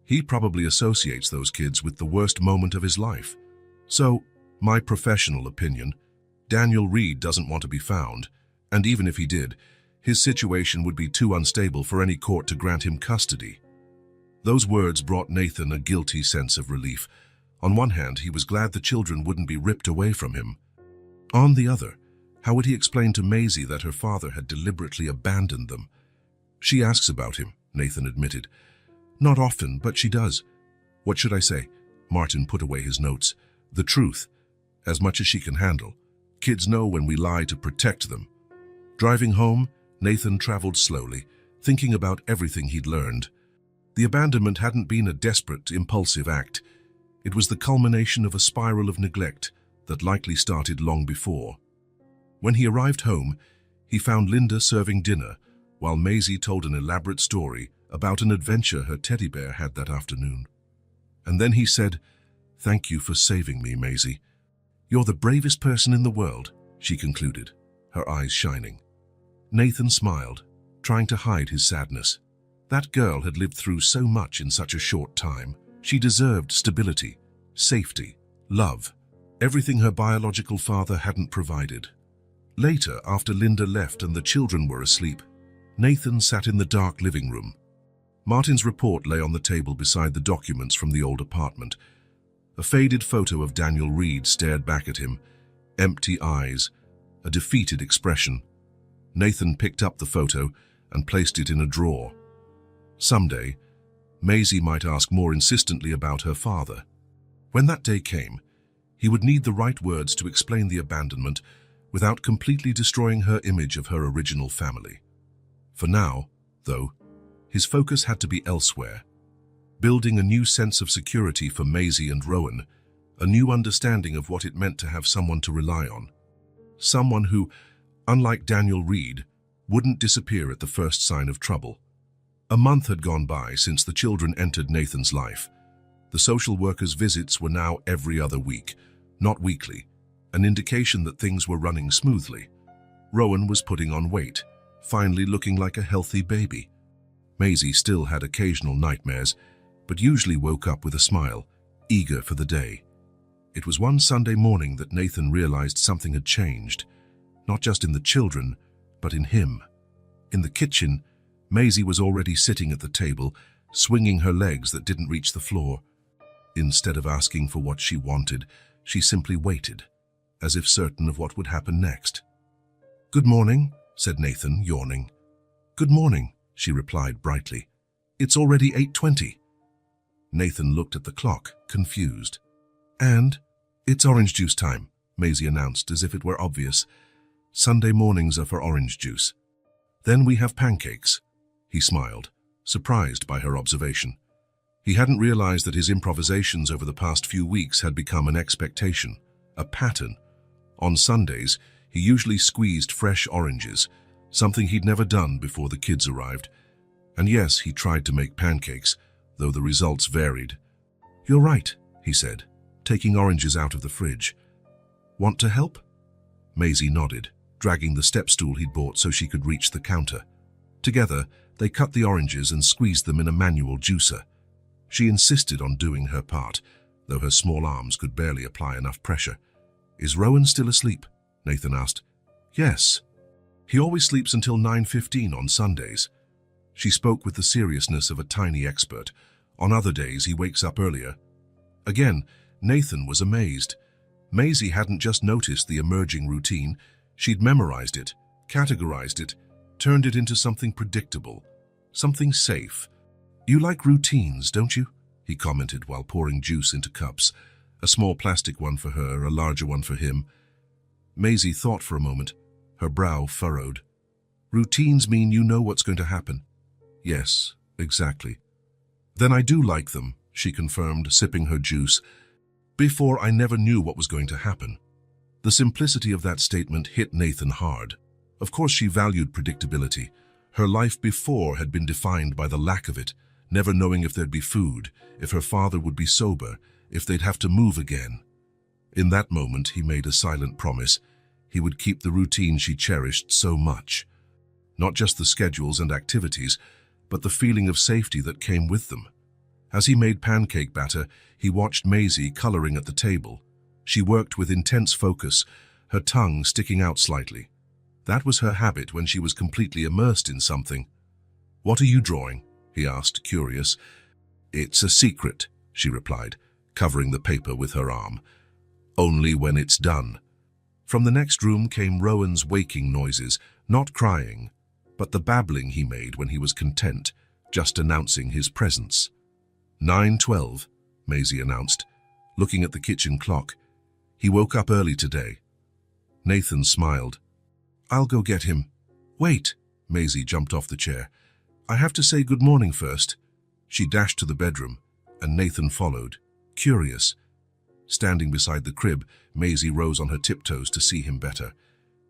He probably associates those kids with the worst moment of his life. So, my professional opinion, Daniel Reed doesn't want to be found, and even if he did, his situation would be too unstable for any court to grant him custody. Those words brought Nathan a guilty sense of relief. On one hand, he was glad the children wouldn't be ripped away from him. On the other, how would he explain to Maisie that her father had deliberately abandoned them? She asks about him, Nathan admitted. Not often, but she does. What should I say? Martin put away his notes. The truth, as much as she can handle. Kids know when we lie to protect them. Driving home, Nathan traveled slowly, thinking about everything he'd learned. The abandonment hadn't been a desperate, impulsive act. It was the culmination of a spiral of neglect that likely started long before. When he arrived home, he found Linda serving dinner, while Maisie told an elaborate story about an adventure her teddy bear had that afternoon. And then he said, "Thank you for saving me, Maisie. You're the bravest person in the world," she concluded, her eyes shining. Nathan smiled, trying to hide his sadness. That girl had lived through so much in such a short time. She deserved stability, safety, love, everything her biological father hadn't provided. Later, after Linda left and the children were asleep, Nathan sat in the dark living room. Martin's report lay on the table beside the documents from the old apartment. A faded photo of Daniel Reed stared back at him, empty eyes, a defeated expression. Nathan picked up the photo and placed it in a drawer. Someday, Maisie might ask more insistently about her father. When that day came, he would need the right words to explain the abandonment without completely destroying her image of her original family. For now, though, his focus had to be elsewhere, building a new sense of security for Maisie and Rowan, a new understanding of what it meant to have someone to rely on. Someone who, unlike Daniel Reed, wouldn't disappear at the first sign of trouble. A month had gone by since the children entered Nathan's life. The social worker's visits were now every other week, not weekly, an indication that things were running smoothly. Rowan was putting on weight, finally looking like a healthy baby. Maisie still had occasional nightmares, but usually woke up with a smile, eager for the day. It was one Sunday morning that Nathan realized something had changed, not just in the children, but in him. In the kitchen, Maisie was already sitting at the table, swinging her legs that didn't reach the floor. Instead of asking for what she wanted, she simply waited, as if certain of what would happen next. "Good morning," said Nathan, yawning. "Good morning," she replied brightly. "It's already 8:20. Nathan looked at the clock, confused. "And it's orange juice time," Maisie announced as if it were obvious. "Sunday mornings are for orange juice. Then we have pancakes." He smiled, surprised by her observation. He hadn't realized that his improvisations over the past few weeks had become an expectation, a pattern. On Sundays, he usually squeezed fresh oranges, something he'd never done before the kids arrived. And yes, he tried to make pancakes, though the results varied. "You're right," he said, taking oranges out of the fridge. "Want to help?" Maisie nodded, dragging the step stool he'd bought so she could reach the counter. Together, They cut the oranges and squeezed them in a manual juicer. She insisted on doing her part, though her small arms could barely apply enough pressure. "Is Rowan still asleep?" Nathan asked. "Yes. He always sleeps until 9:15 on Sundays." She spoke with the seriousness of a tiny expert. "On other days, he wakes up earlier." Again, Nathan was amazed. Maisie hadn't just noticed the emerging routine, she'd memorized it, categorized it, turned it into something predictable, something safe. "You like routines, don't you?" he commented while pouring juice into cups, a small plastic one for her, a larger one for him. Maisie thought for a moment, her brow furrowed. "Routines mean you know what's going to happen." "Yes, exactly." "Then I do like them," she confirmed, sipping her juice. "Before, I never knew what was going to happen." The simplicity of that statement hit Nathan hard. Of course she valued predictability. Her life before had been defined by the lack of it, never knowing if there'd be food, if her father would be sober, if they'd have to move again. In that moment, he made a silent promise. He would keep the routine she cherished so much. Not just the schedules and activities, but the feeling of safety that came with them. As he made pancake batter, he watched Maisie coloring at the table. She worked with intense focus, her tongue sticking out slightly. That was her habit when she was completely immersed in something. "What are you drawing?" he asked, curious. "It's a secret," she replied, covering the paper with her arm. "Only when it's done." From the next room came Rowan's waking noises, not crying, but the babbling he made when he was content, just announcing his presence. 9:12, Maisie announced, looking at the kitchen clock. "He woke up early today." Nathan smiled. "I'll go get him." "Wait," Maisie jumped off the chair. "I have to say good morning first." She dashed to the bedroom, and Nathan followed, curious. Standing beside the crib, Maisie rose on her tiptoes to see him better.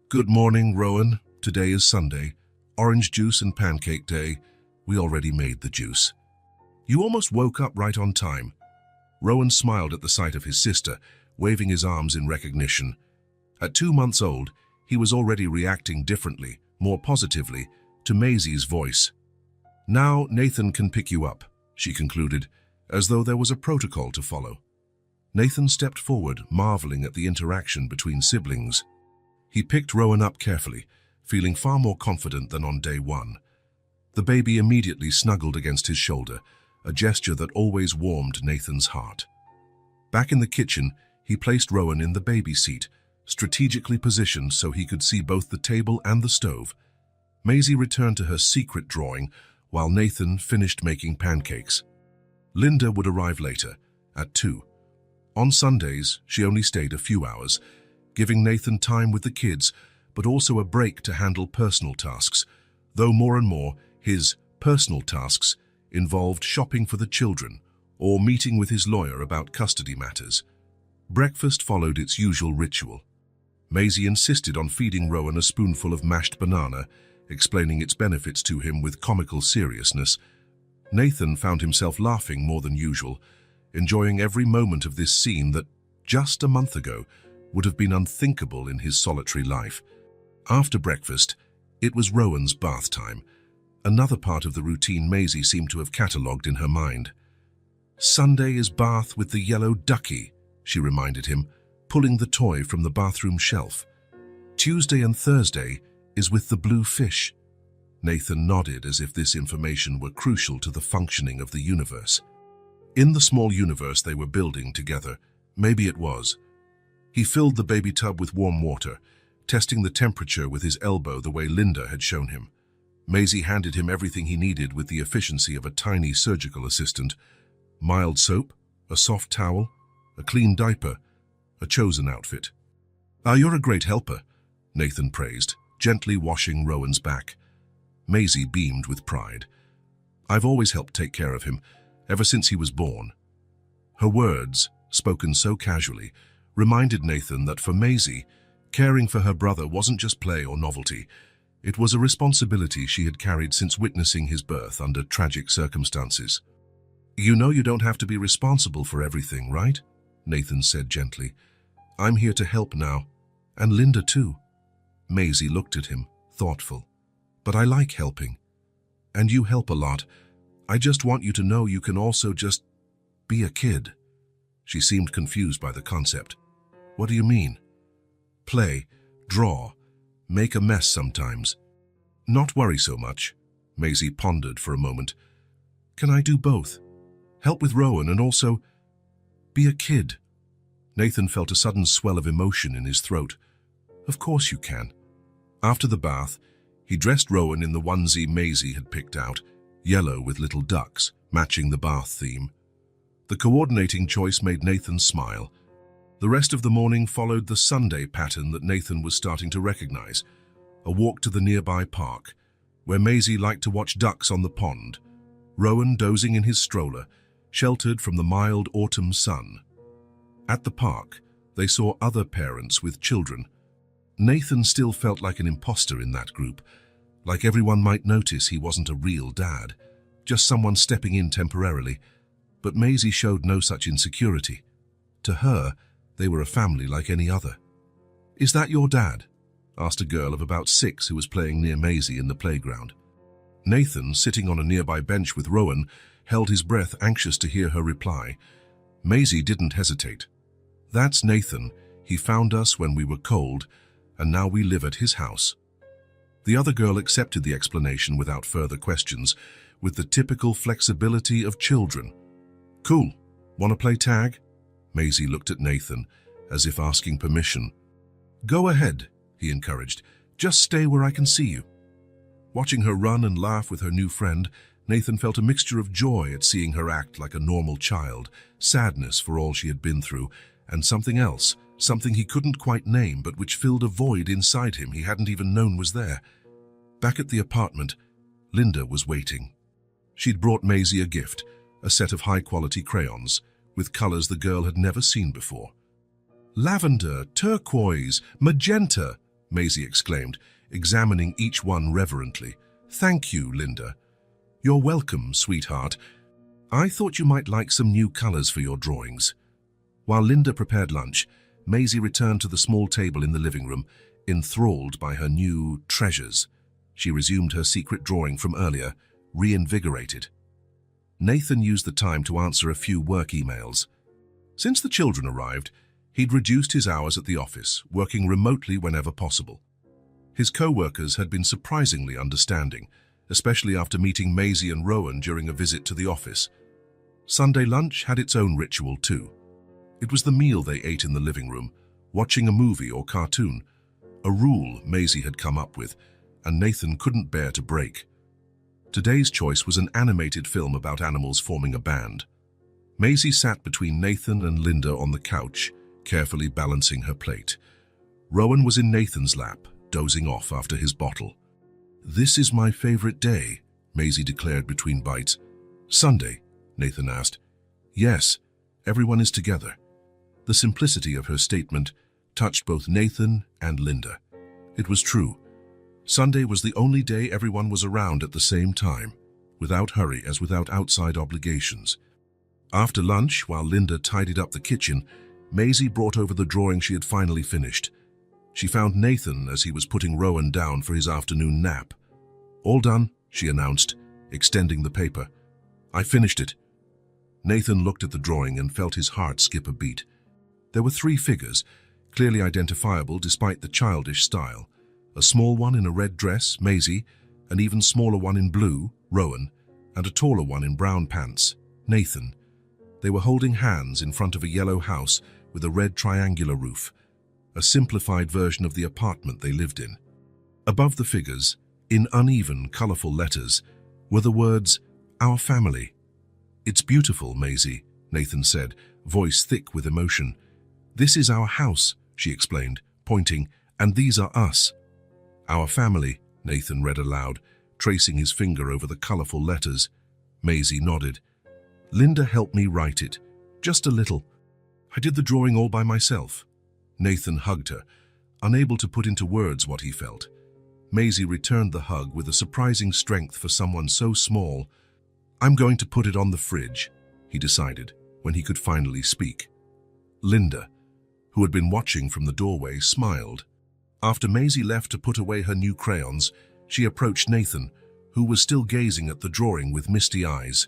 "Good morning, Rowan. Today is Sunday. Orange juice and pancake day. We already made the juice." "You almost woke up right on time." Rowan smiled at the sight of his sister, waving his arms in recognition. At 2 months old, he was already reacting differently, more positively, to Maisie's voice. "Now Nathan can pick you up," she concluded, as though there was a protocol to follow. Nathan stepped forward, marveling at the interaction between siblings. He picked Rowan up carefully, feeling far more confident than on day one. The baby immediately snuggled against his shoulder, a gesture that always warmed Nathan's heart. Back in the kitchen, he placed Rowan in the baby seat, strategically positioned so he could see both the table and the stove. Maisie returned to her secret drawing, while Nathan finished making pancakes. Linda would arrive later, at 2. On Sundays, she only stayed a few hours, giving Nathan time with the kids, but also a break to handle personal tasks, though more and more, his personal tasks involved shopping for the children or meeting with his lawyer about custody matters. Breakfast followed its usual ritual. Maisie insisted on feeding Rowan a spoonful of mashed banana, explaining its benefits to him with comical seriousness. Nathan found himself laughing more than usual, enjoying every moment of this scene that, just a month ago, would have been unthinkable in his solitary life. After breakfast, it was Rowan's bath time, another part of the routine Maisie seemed to have catalogued in her mind. "Sunday is bath with the yellow ducky," she reminded him, pulling the toy from the bathroom shelf. "Tuesday and Thursday is with the blue fish." Nathan nodded as if this information were crucial to the functioning of the universe. In the small universe they were building together, maybe it was. He filled the baby tub with warm water, testing the temperature with his elbow the way Linda had shown him. Maisie handed him everything he needed with the efficiency of a tiny surgical assistant. Mild soap, a soft towel, a clean diaper, a chosen outfit. "Ah, you're a great helper," Nathan praised, gently washing Rowan's back. Maisie beamed with pride. "I've always helped take care of him, ever since he was born." Her words, spoken so casually, reminded Nathan that for Maisie, caring for her brother wasn't just play or novelty. It was a responsibility she had carried since witnessing his birth under tragic circumstances. "You know you don't have to be responsible for everything, right?" Nathan said gently. "I'm here to help now. And Linda too." Maisie looked at him, thoughtful. "But I like helping." And you help a lot. I just want you to know you can also just be a kid. She seemed confused by the concept. What do you mean? Play, draw, make a mess sometimes. Not worry so much. Maisie pondered for a moment. Can I do both? Help with Rowan and also be a kid? Nathan felt a sudden swell of emotion in his throat. Of course you can. After the bath, he dressed Rowan in the onesie Maisie had picked out, yellow with little ducks, matching the bath theme. The coordinating choice made Nathan smile. The rest of the morning followed the Sunday pattern that Nathan was starting to recognize, a walk to the nearby park, where Maisie liked to watch ducks on the pond, Rowan dozing in his stroller, sheltered from the mild autumn sun. At the park, they saw other parents with children. Nathan still felt like an imposter in that group, like everyone might notice he wasn't a real dad, just someone stepping in temporarily. But Maisie showed no such insecurity. To her, they were a family like any other. Is that your dad? Asked a girl of about 6 who was playing near Maisie in the playground. Nathan, sitting on a nearby bench with Rowan, held his breath, anxious to hear her reply. Maisie didn't hesitate. That's Nathan. He found us when we were cold, and now we live at his house. The other girl accepted the explanation without further questions, with the typical flexibility of children. Cool. Want to play tag? Maisie looked at Nathan, as if asking permission. Go ahead, he encouraged. Just stay where I can see you. Watching her run and laugh with her new friend, Nathan felt a mixture of joy at seeing her act like a normal child, sadness for all she had been through, and something else, something he couldn't quite name but which filled a void inside him he hadn't even known was there. Back at the apartment, Linda was waiting. She'd brought Maisie a gift, a set of high-quality crayons, with colors the girl had never seen before. Lavender, turquoise, magenta, Maisie exclaimed, examining each one reverently. Thank you, Linda. You're welcome, sweetheart. I thought you might like some new colors for your drawings. While Linda prepared lunch, Maisie returned to the small table in the living room, enthralled by her new treasures. She resumed her secret drawing from earlier, reinvigorated. Nathan used the time to answer a few work emails. Since the children arrived, he'd reduced his hours at the office, working remotely whenever possible. His co-workers had been surprisingly understanding, especially after meeting Maisie and Rowan during a visit to the office. Sunday lunch had its own ritual too. It was the meal they ate in the living room, watching a movie or cartoon, a rule Maisie had come up with, and Nathan couldn't bear to break. Today's choice was an animated film about animals forming a band. Maisie sat between Nathan and Linda on the couch, carefully balancing her plate. Rowan was in Nathan's lap, dozing off after his bottle. This is my favorite day, Maisie declared between bites. Sunday, Nathan asked. Yes, everyone is together. The simplicity of her statement touched both Nathan and Linda. It was true. Sunday was the only day everyone was around at the same time, without hurry as without outside obligations. After lunch, while Linda tidied up the kitchen, Maisie brought over the drawing she had finally finished. She found Nathan as he was putting Rowan down for his afternoon nap. All done, she announced, extending the paper. I finished it. Nathan looked at the drawing and felt his heart skip a beat. There were 3 figures, clearly identifiable despite the childish style. A small one in a red dress, Maisie, an even smaller one in blue, Rowan, and a taller one in brown pants, Nathan. They were holding hands in front of a yellow house with a red triangular roof, a simplified version of the apartment they lived in. Above the figures, in uneven, colorful letters, were the words, Our family. It's beautiful, Maisie, Nathan said, voice thick with emotion. This is our house, she explained, pointing, and these are us. Our family, Nathan read aloud, tracing his finger over the colorful letters. Maisie nodded. Linda helped me write it, just a little. I did the drawing all by myself. Nathan hugged her, unable to put into words what he felt. Maisie returned the hug with a surprising strength for someone so small. I'm going to put it on the fridge, he decided, when he could finally speak. Linda, who had been watching from the doorway, smiled. After Maisie left to put away her new crayons, she approached Nathan, who was still gazing at the drawing with misty eyes.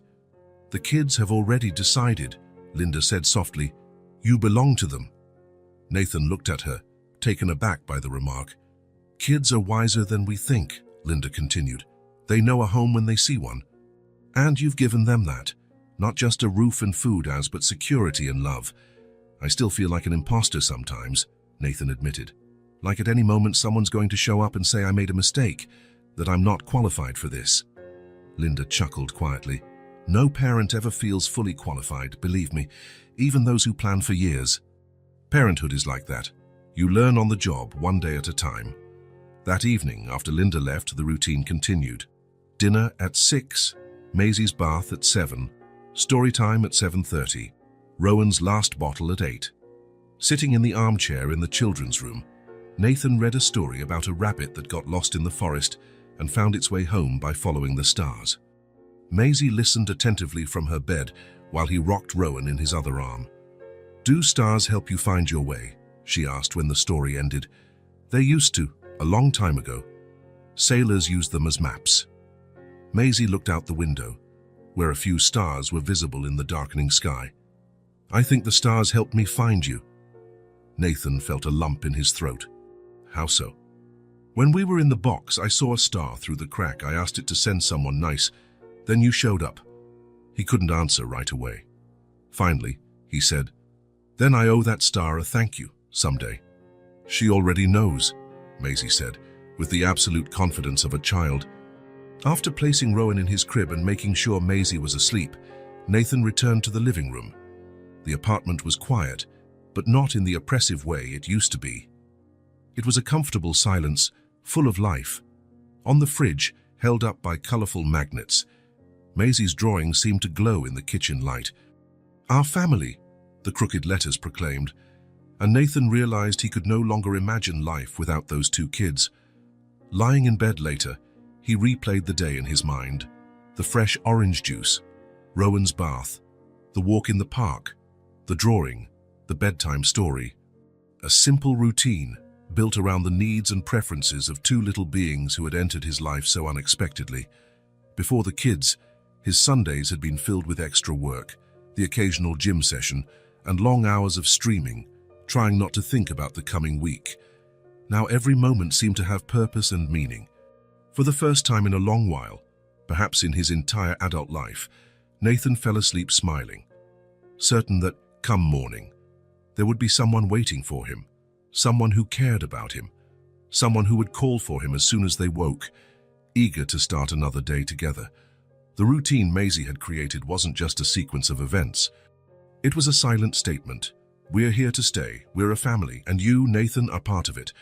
"The kids have already decided," Linda said softly. "You belong to them." Nathan looked at her, taken aback by the remark. "Kids are wiser than we think," Linda continued. "They know a home when they see one. And you've given them that. Not just a roof and food, but security and love." "I still feel like an imposter sometimes," Nathan admitted. "Like at any moment someone's going to show up and say I made a mistake, that I'm not qualified for this." Linda chuckled quietly. "No parent ever feels fully qualified, believe me, even those who plan for years. Parenthood is like that. You learn on the job, one day at a time." That evening, after Linda left, the routine continued. Dinner at 6, Maisie's bath at 7, story time at 7:30, Rowan's last bottle at 8. Sitting in the armchair in the children's room, Nathan read a story about a rabbit that got lost in the forest and found its way home by following the stars. Maisie listened attentively from her bed while he rocked Rowan in his other arm. "Do stars help you find your way?" she asked when the story ended. "They used to, a long time ago. Sailors used them as maps." Maisie looked out the window, where a few stars were visible in the darkening sky. "I think the stars helped me find you." Nathan felt a lump in his throat. "How so?" "When we were in the box, I saw a star through the crack. I asked it to send someone nice. Then you showed up." He couldn't answer right away. Finally, he said, "Then I owe that star a thank you, someday." "She already knows," Maisie said, with the absolute confidence of a child. After placing Rowan in his crib and making sure Maisie was asleep, Nathan returned to the living room. The apartment was quiet, but not in the oppressive way it used to be. It was a comfortable silence, full of life. On the fridge, held up by colorful magnets, Maisie's drawing seemed to glow in the kitchen light. "Our family," the crooked letters proclaimed, and Nathan realized he could no longer imagine life without those two kids. Lying in bed later, he replayed the day in his mind. The fresh orange juice, Rowan's bath, the walk in the park, the drawing, the bedtime story. A simple routine built around the needs and preferences of two little beings who had entered his life so unexpectedly. Before the kids, his Sundays had been filled with extra work, the occasional gym session, and long hours of streaming, trying not to think about the coming week. Now every moment seemed to have purpose and meaning. For the first time in a long while, perhaps in his entire adult life, Nathan fell asleep smiling, certain that, come morning, there would be someone waiting for him, someone who cared about him, someone who would call for him as soon as they woke, eager to start another day together. The routine Maisie had created wasn't just a sequence of events. It was a silent statement. "We're here to stay, we're a family, and you, Nathan, are part of it."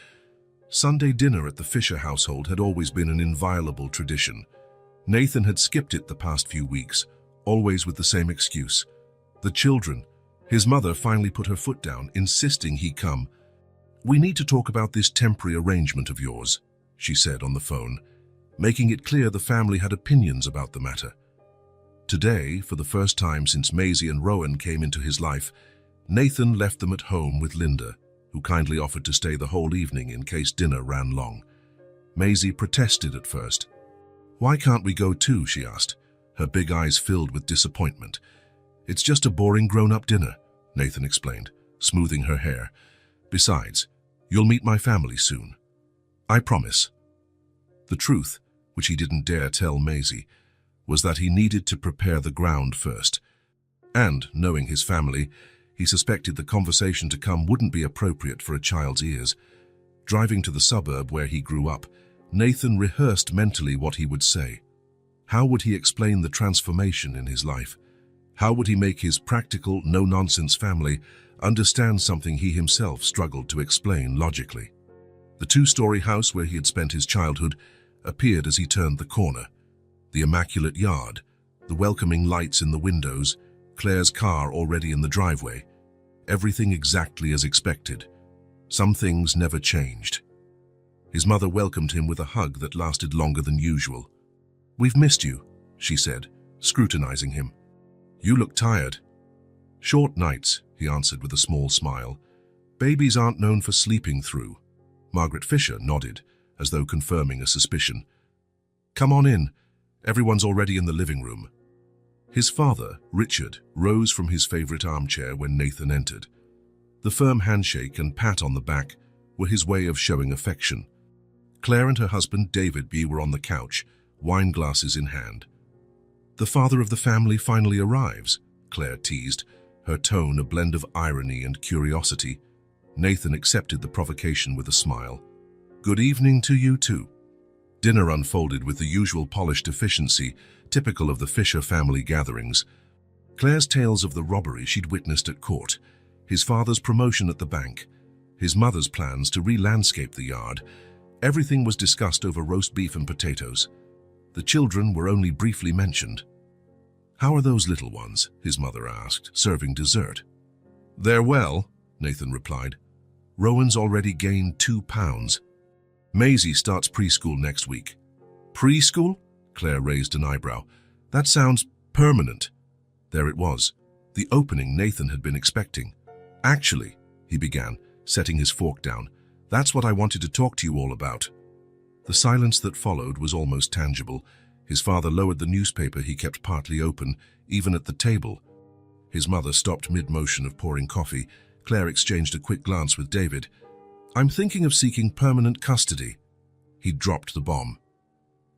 Sunday dinner at the Fisher household had always been an inviolable tradition. Nathan had skipped it the past few weeks, always with the same excuse. The children. His mother finally put her foot down, insisting he come. "We need to talk about this temporary arrangement of yours," she said on the phone, making it clear the family had opinions about the matter. Today, for the first time since Maisie and Rowan came into his life, Nathan left them at home with Linda, who kindly offered to stay the whole evening in case dinner ran long. Maisie protested at first. "Why can't we go too?" she asked, her big eyes filled with disappointment. "It's just a boring grown-up dinner," Nathan explained, smoothing her hair. "Besides, you'll meet my family soon. I promise." The truth, which he didn't dare tell Maisie, was that he needed to prepare the ground first. And, knowing his family, he suspected the conversation to come wouldn't be appropriate for a child's ears. Driving to the suburb where he grew up, Nathan rehearsed mentally what he would say. How would he explain the transformation in his life? How would he make his practical, no-nonsense family understand something he himself struggled to explain logically? The two-story house where he had spent his childhood appeared as he turned the corner. The immaculate yard, the welcoming lights in the windows, Claire's car already in the driveway. Everything exactly as expected. Some things never changed. His mother welcomed him with a hug that lasted longer than usual. "We've missed you," she said, scrutinizing him. "You look tired." "Short nights," he answered with a small smile. "Babies aren't known for sleeping through." Margaret Fisher nodded, as though confirming a suspicion. "Come on in. Everyone's already in the living room. His father, Richard, rose from his favorite armchair when Nathan entered. The firm handshake and pat on the back were his way of showing affection. Claire and her husband, David B., were on the couch, wine glasses in hand. "The father of the family finally arrives," Claire teased, her tone a blend of irony and curiosity. Nathan accepted the provocation with a smile. "Good evening to you too." Dinner unfolded with the usual polished efficiency, typical of the Fisher family gatherings. Claire's tales of the robbery she'd witnessed at court, his father's promotion at the bank, his mother's plans to re-landscape the yard. Everything was discussed over roast beef and potatoes. The children were only briefly mentioned. "How are those little ones?" his mother asked, serving dessert. "They're well," Nathan replied. "Rowan's already gained 2 pounds. Maisie starts preschool next week." "Preschool?" Claire raised an eyebrow. "That sounds permanent." There it was, the opening Nathan had been expecting. "Actually," he began, setting his fork down, "that's what I wanted to talk to you all about." The silence that followed was almost tangible. His father lowered the newspaper he kept partly open, even at the table. His mother stopped mid-motion of pouring coffee. Claire exchanged a quick glance with David. "I'm thinking of seeking permanent custody." He dropped the bomb.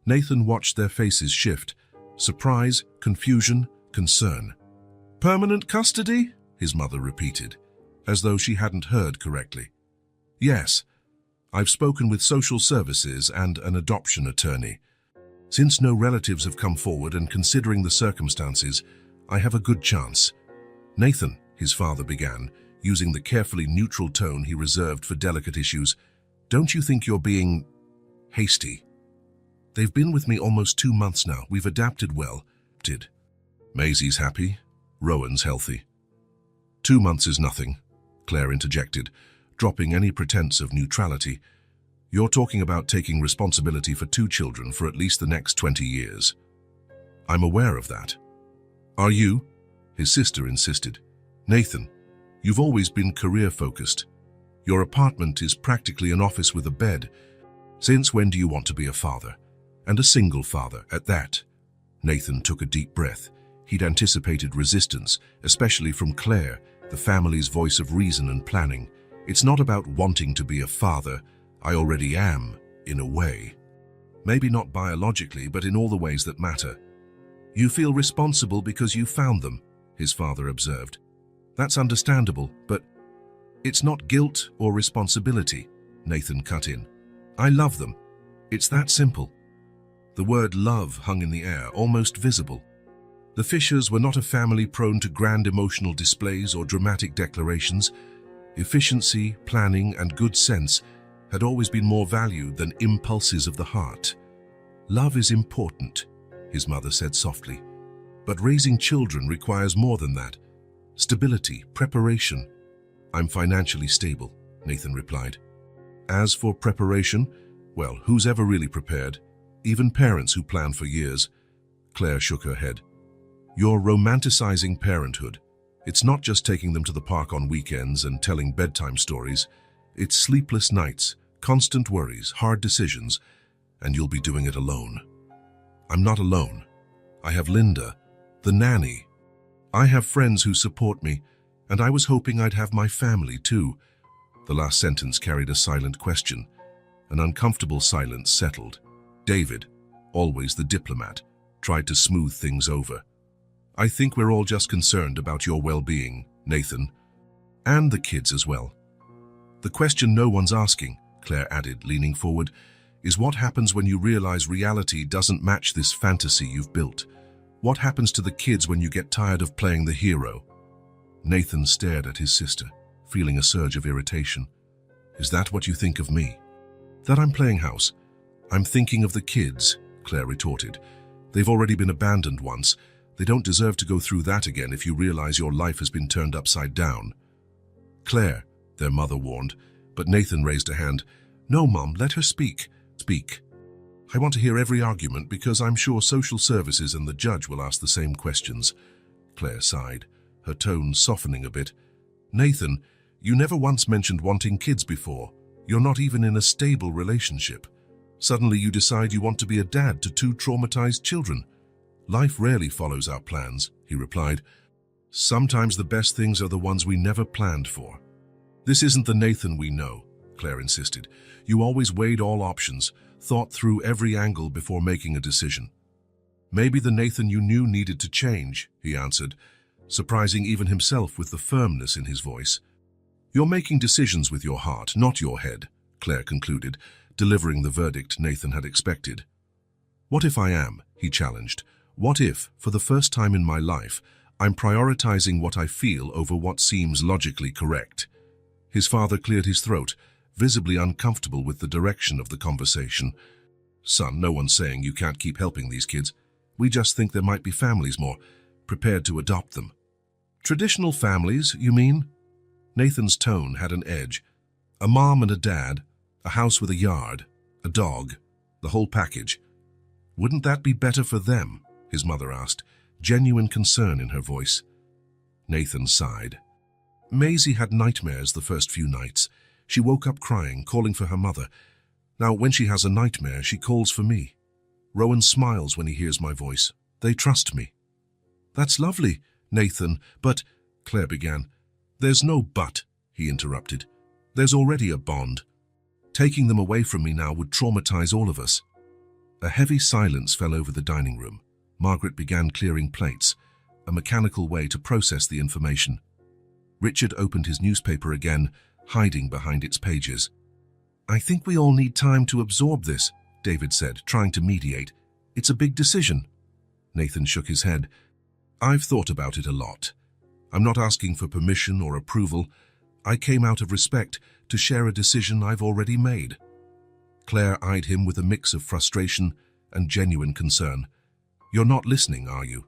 Nathan watched their faces shift. Surprise, confusion, concern. "Permanent custody?" his mother repeated, as though she hadn't heard correctly. "Yes. I've spoken with social services and an adoption attorney. Since no relatives have come forward and considering the circumstances, I have a good chance." "Nathan," his father began, using the carefully neutral tone he reserved for delicate issues, "don't you think you're being hasty? They've been with me almost 2 months now. We've adapted well." "Maisie's happy. Rowan's healthy." 2 months is nothing," Claire interjected, dropping any pretense of neutrality. "You're talking about taking responsibility for 2 children for at least the next 20 years. "I'm aware of that." "Are you?" his sister insisted. "Nathan, you've always been career-focused. Your apartment is practically an office with a bed. Since when do you want to be a father? And a single father at that?" Nathan took a deep breath. He'd anticipated resistance, especially from Claire, the family's voice of reason and planning. "It's not about wanting to be a father. I already am, in a way. Maybe not biologically, but in all the ways that matter." "You feel responsible because you found them," his father observed. "That's understandable, but it's not guilt or responsibility," Nathan cut in. "I love them. It's that simple." The word love hung in the air, almost visible. The Fishers were not a family prone to grand emotional displays or dramatic declarations. Efficiency, planning, and good sense had always been more valued than impulses of the heart. "Love is important," his mother said softly. "But raising children requires more than that. Stability, preparation." "I'm financially stable," Nathan replied. "As for preparation, well, who's ever really prepared? Even parents who plan for years." Claire shook her head. "You're romanticizing parenthood. It's not just taking them to the park on weekends and telling bedtime stories. It's sleepless nights, constant worries, hard decisions, and you'll be doing it alone." "I'm not alone. I have Linda, the nanny. I have friends who support me, and I was hoping I'd have my family too." The last sentence carried a silent question. An uncomfortable silence settled. David, always the diplomat, tried to smooth things over. "I think we're all just concerned about your well-being, Nathan. And the kids as well. The question no one's asking," Claire added, leaning forward, "is what happens when you realize reality doesn't match this fantasy you've built? What happens to the kids when you get tired of playing the hero?" Nathan stared at his sister, feeling a surge of irritation. "Is that what you think of me?" "That I'm playing house? I'm thinking of the kids," Claire retorted. "They've already been abandoned once. They don't deserve to go through that again if you realize your life has been turned upside down." "Claire," their mother warned, but Nathan raised a hand. "No, Mom, let her speak." "Speak. I want to hear every argument because I'm sure social services and the judge will ask the same questions." Claire sighed, her tone softening a bit. "Nathan, you never once mentioned wanting kids before. You're not even in a stable relationship." Suddenly you decide you want to be a dad to two traumatized children. Life rarely follows our plans, he replied. Sometimes the best things are the ones we never planned for. This isn't the Nathan we know, Claire insisted. You always weighed all options, thought through every angle before making a decision. Maybe the Nathan you knew needed to change, he answered, surprising even himself with the firmness in his voice. You're making decisions with your heart, not your head, Claire concluded, delivering the verdict Nathan had expected. What if I am? He challenged. What if, for the first time in my life, I'm prioritizing what I feel over what seems logically correct? His father cleared his throat, visibly uncomfortable with the direction of the conversation. Son, no one's saying you can't keep helping these kids. We just think there might be families more prepared to adopt them. Traditional families, you mean? Nathan's tone had an edge. A mom and a dad, a house with a yard, a dog, the whole package. Wouldn't that be better for them? His mother asked, genuine concern in her voice. Nathan sighed. Maisie had nightmares the first few nights. She woke up crying, calling for her mother. Now, when she has a nightmare, she calls for me. Rowan smiles when he hears my voice. They trust me. That's lovely, Nathan, but, Claire began. There's no but, he interrupted. There's already a bond. Taking them away from me now would traumatize all of us. A heavy silence fell over the dining room. Margaret began clearing plates, a mechanical way to process the information. Richard opened his newspaper again, hiding behind its pages. I think we all need time to absorb this, David said, trying to mediate. It's a big decision. Nathan shook his head. I've thought about it a lot. I'm not asking for permission or approval. I came out of respect to share a decision I've already made. Claire eyed him with a mix of frustration and genuine concern. You're not listening, are you?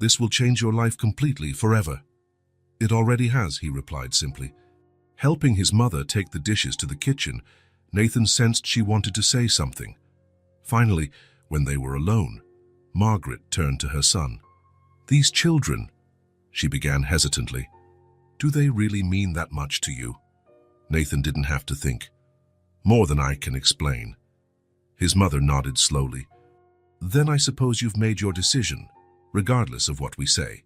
This will change your life completely, forever. It already has, he replied simply. Helping his mother take the dishes to the kitchen, Nathan sensed she wanted to say something. Finally, when they were alone, Margaret turned to her son. These children, she began hesitantly. Do they really mean that much to you? Nathan didn't have to think. More than I can explain. His mother nodded slowly. Then I suppose you've made your decision, regardless of what we say.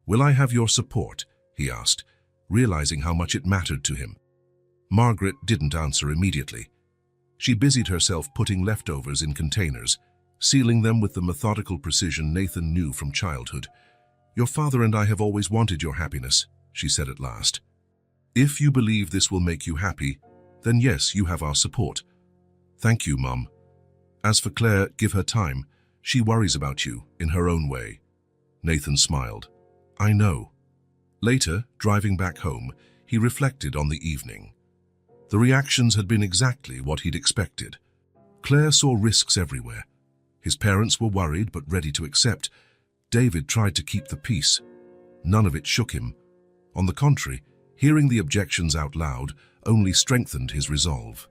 Will I have your support? He asked, realizing how much it mattered to him. Margaret didn't answer immediately. She busied herself putting leftovers in containers, sealing them with the methodical precision Nathan knew from childhood. Your father and I have always wanted your happiness, she said at last. If you believe this will make you happy, then yes, you have our support. Thank you, Mum. As for Claire, give her time. She worries about you, in her own way. Nathan smiled. I know. Later, driving back home, he reflected on the evening. The reactions had been exactly what he'd expected. Claire saw risks everywhere. His parents were worried but ready to accept. David tried to keep the peace. None of it shook him. On the contrary, hearing the objections out loud only strengthened his resolve.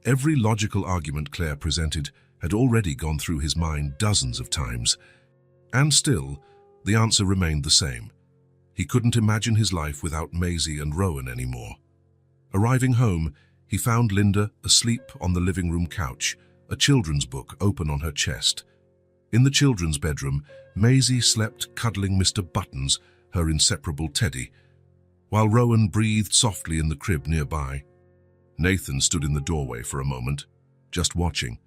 Every logical argument Claire presented had already gone through his mind dozens of times. And still, the answer remained the same. He couldn't imagine his life without Maisie and Rowan anymore. Arriving home, he found Linda asleep on the living room couch, a children's book open on her chest. In the children's bedroom, Maisie slept cuddling Mr. Buttons, her inseparable teddy, while Rowan breathed softly in the crib nearby. Nathan stood in the doorway for a moment, just watching.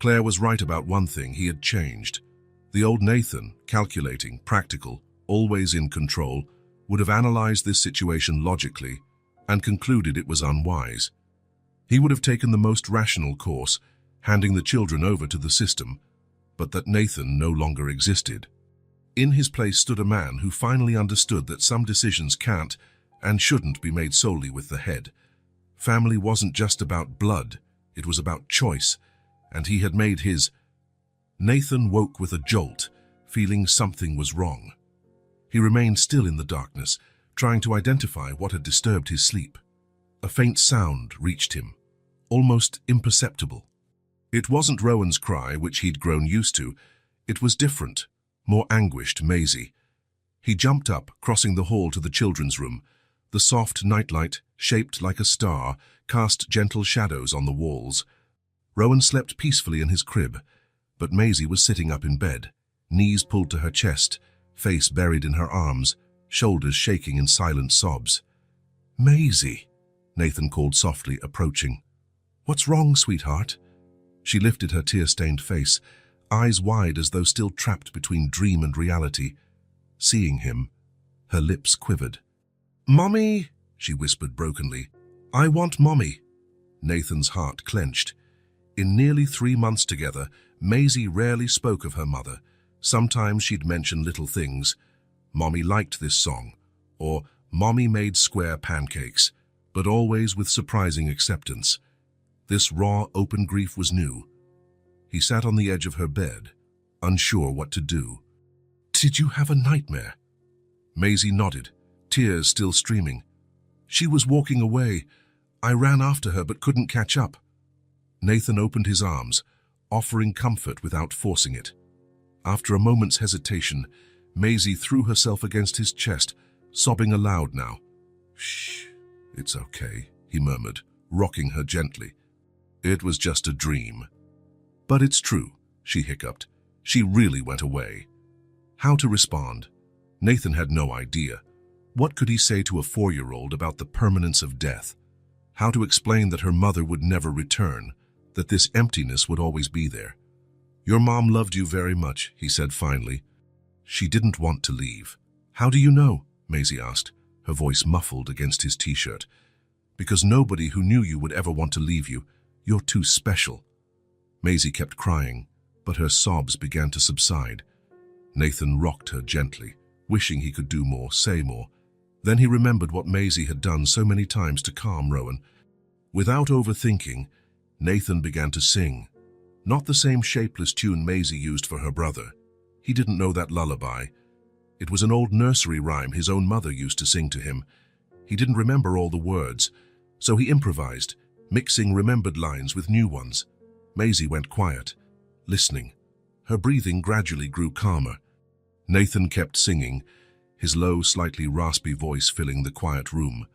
Claire was right about one thing: he had changed. The old Nathan, calculating, practical, always in control, would have analyzed this situation logically and concluded it was unwise. He would have taken the most rational course, handing the children over to the system, but that Nathan no longer existed. In his place stood a man who finally understood that some decisions can't and shouldn't be made solely with the head. Family wasn't just about blood, it was about choice, and he had made his. Nathan woke with a jolt, feeling something was wrong. He remained still in the darkness, trying to identify what had disturbed his sleep. A faint sound reached him, almost imperceptible. It wasn't Rowan's cry, which he'd grown used to. It was different, more anguished Maisie. He jumped up, crossing the hall to the children's room. The soft nightlight, shaped like a star, cast gentle shadows on the walls. Rowan slept peacefully in his crib, but Maisie was sitting up in bed, knees pulled to her chest, face buried in her arms, shoulders shaking in silent sobs. "Maisie," Nathan called softly, approaching. "What's wrong, sweetheart?" She lifted her tear-stained face, eyes wide as though still trapped between dream and reality. Seeing him, her lips quivered. "Mommy," she whispered brokenly. "I want Mommy." Nathan's heart clenched. In nearly 3 months together, Maisie rarely spoke of her mother. Sometimes she'd mention little things. "Mommy liked this song," or "Mommy made square pancakes," but always with surprising acceptance. This raw, open grief was new. He sat on the edge of her bed, unsure what to do. "Did you have a nightmare?" Maisie nodded, tears still streaming. "She was walking away. I ran after her but couldn't catch up." Nathan opened his arms, offering comfort without forcing it. After a moment's hesitation, Maisie threw herself against his chest, sobbing aloud now. "Shh, it's okay," he murmured, rocking her gently. "It was just a dream." "But it's true," she hiccuped. "She really went away." How to respond? Nathan had no idea. What could he say to a 4-year-old about the permanence of death? How to explain that her mother would never return, that this emptiness would always be there? "Your mom loved you very much," he said finally. "She didn't want to leave." "How do you know?" Maisie asked, her voice muffled against his t-shirt. "Because nobody who knew you would ever want to leave you. You're too special." Maisie kept crying, but her sobs began to subside. Nathan rocked her gently, wishing he could do more, say more. Then he remembered what Maisie had done so many times to calm Rowan. Without overthinking, Nathan began to sing. Not the same shapeless tune Maisie used for her brother. He didn't know that lullaby. It was an old nursery rhyme his own mother used to sing to him. He didn't remember all the words, so he improvised, mixing remembered lines with new ones. Maisie went quiet, listening. Her breathing gradually grew calmer. Nathan kept singing, his low, slightly raspy voice filling the quiet room.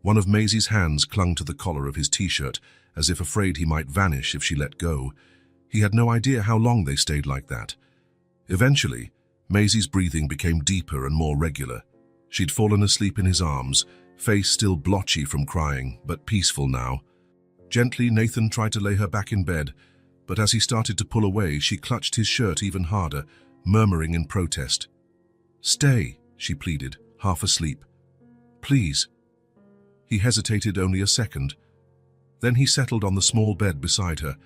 One of Maisie's hands clung to the collar of his t-shirt, as if afraid he might vanish if she let go. He had no idea how long they stayed like that. Eventually, Maisie's breathing became deeper and more regular. She'd fallen asleep in his arms, face still blotchy from crying, but peaceful now. Gently, Nathan tried to lay her back in bed, but as he started to pull away, she clutched his shirt even harder, murmuring in protest. "Stay," she pleaded, half asleep. "Please." He hesitated only a second. Then he settled on the small bed beside her,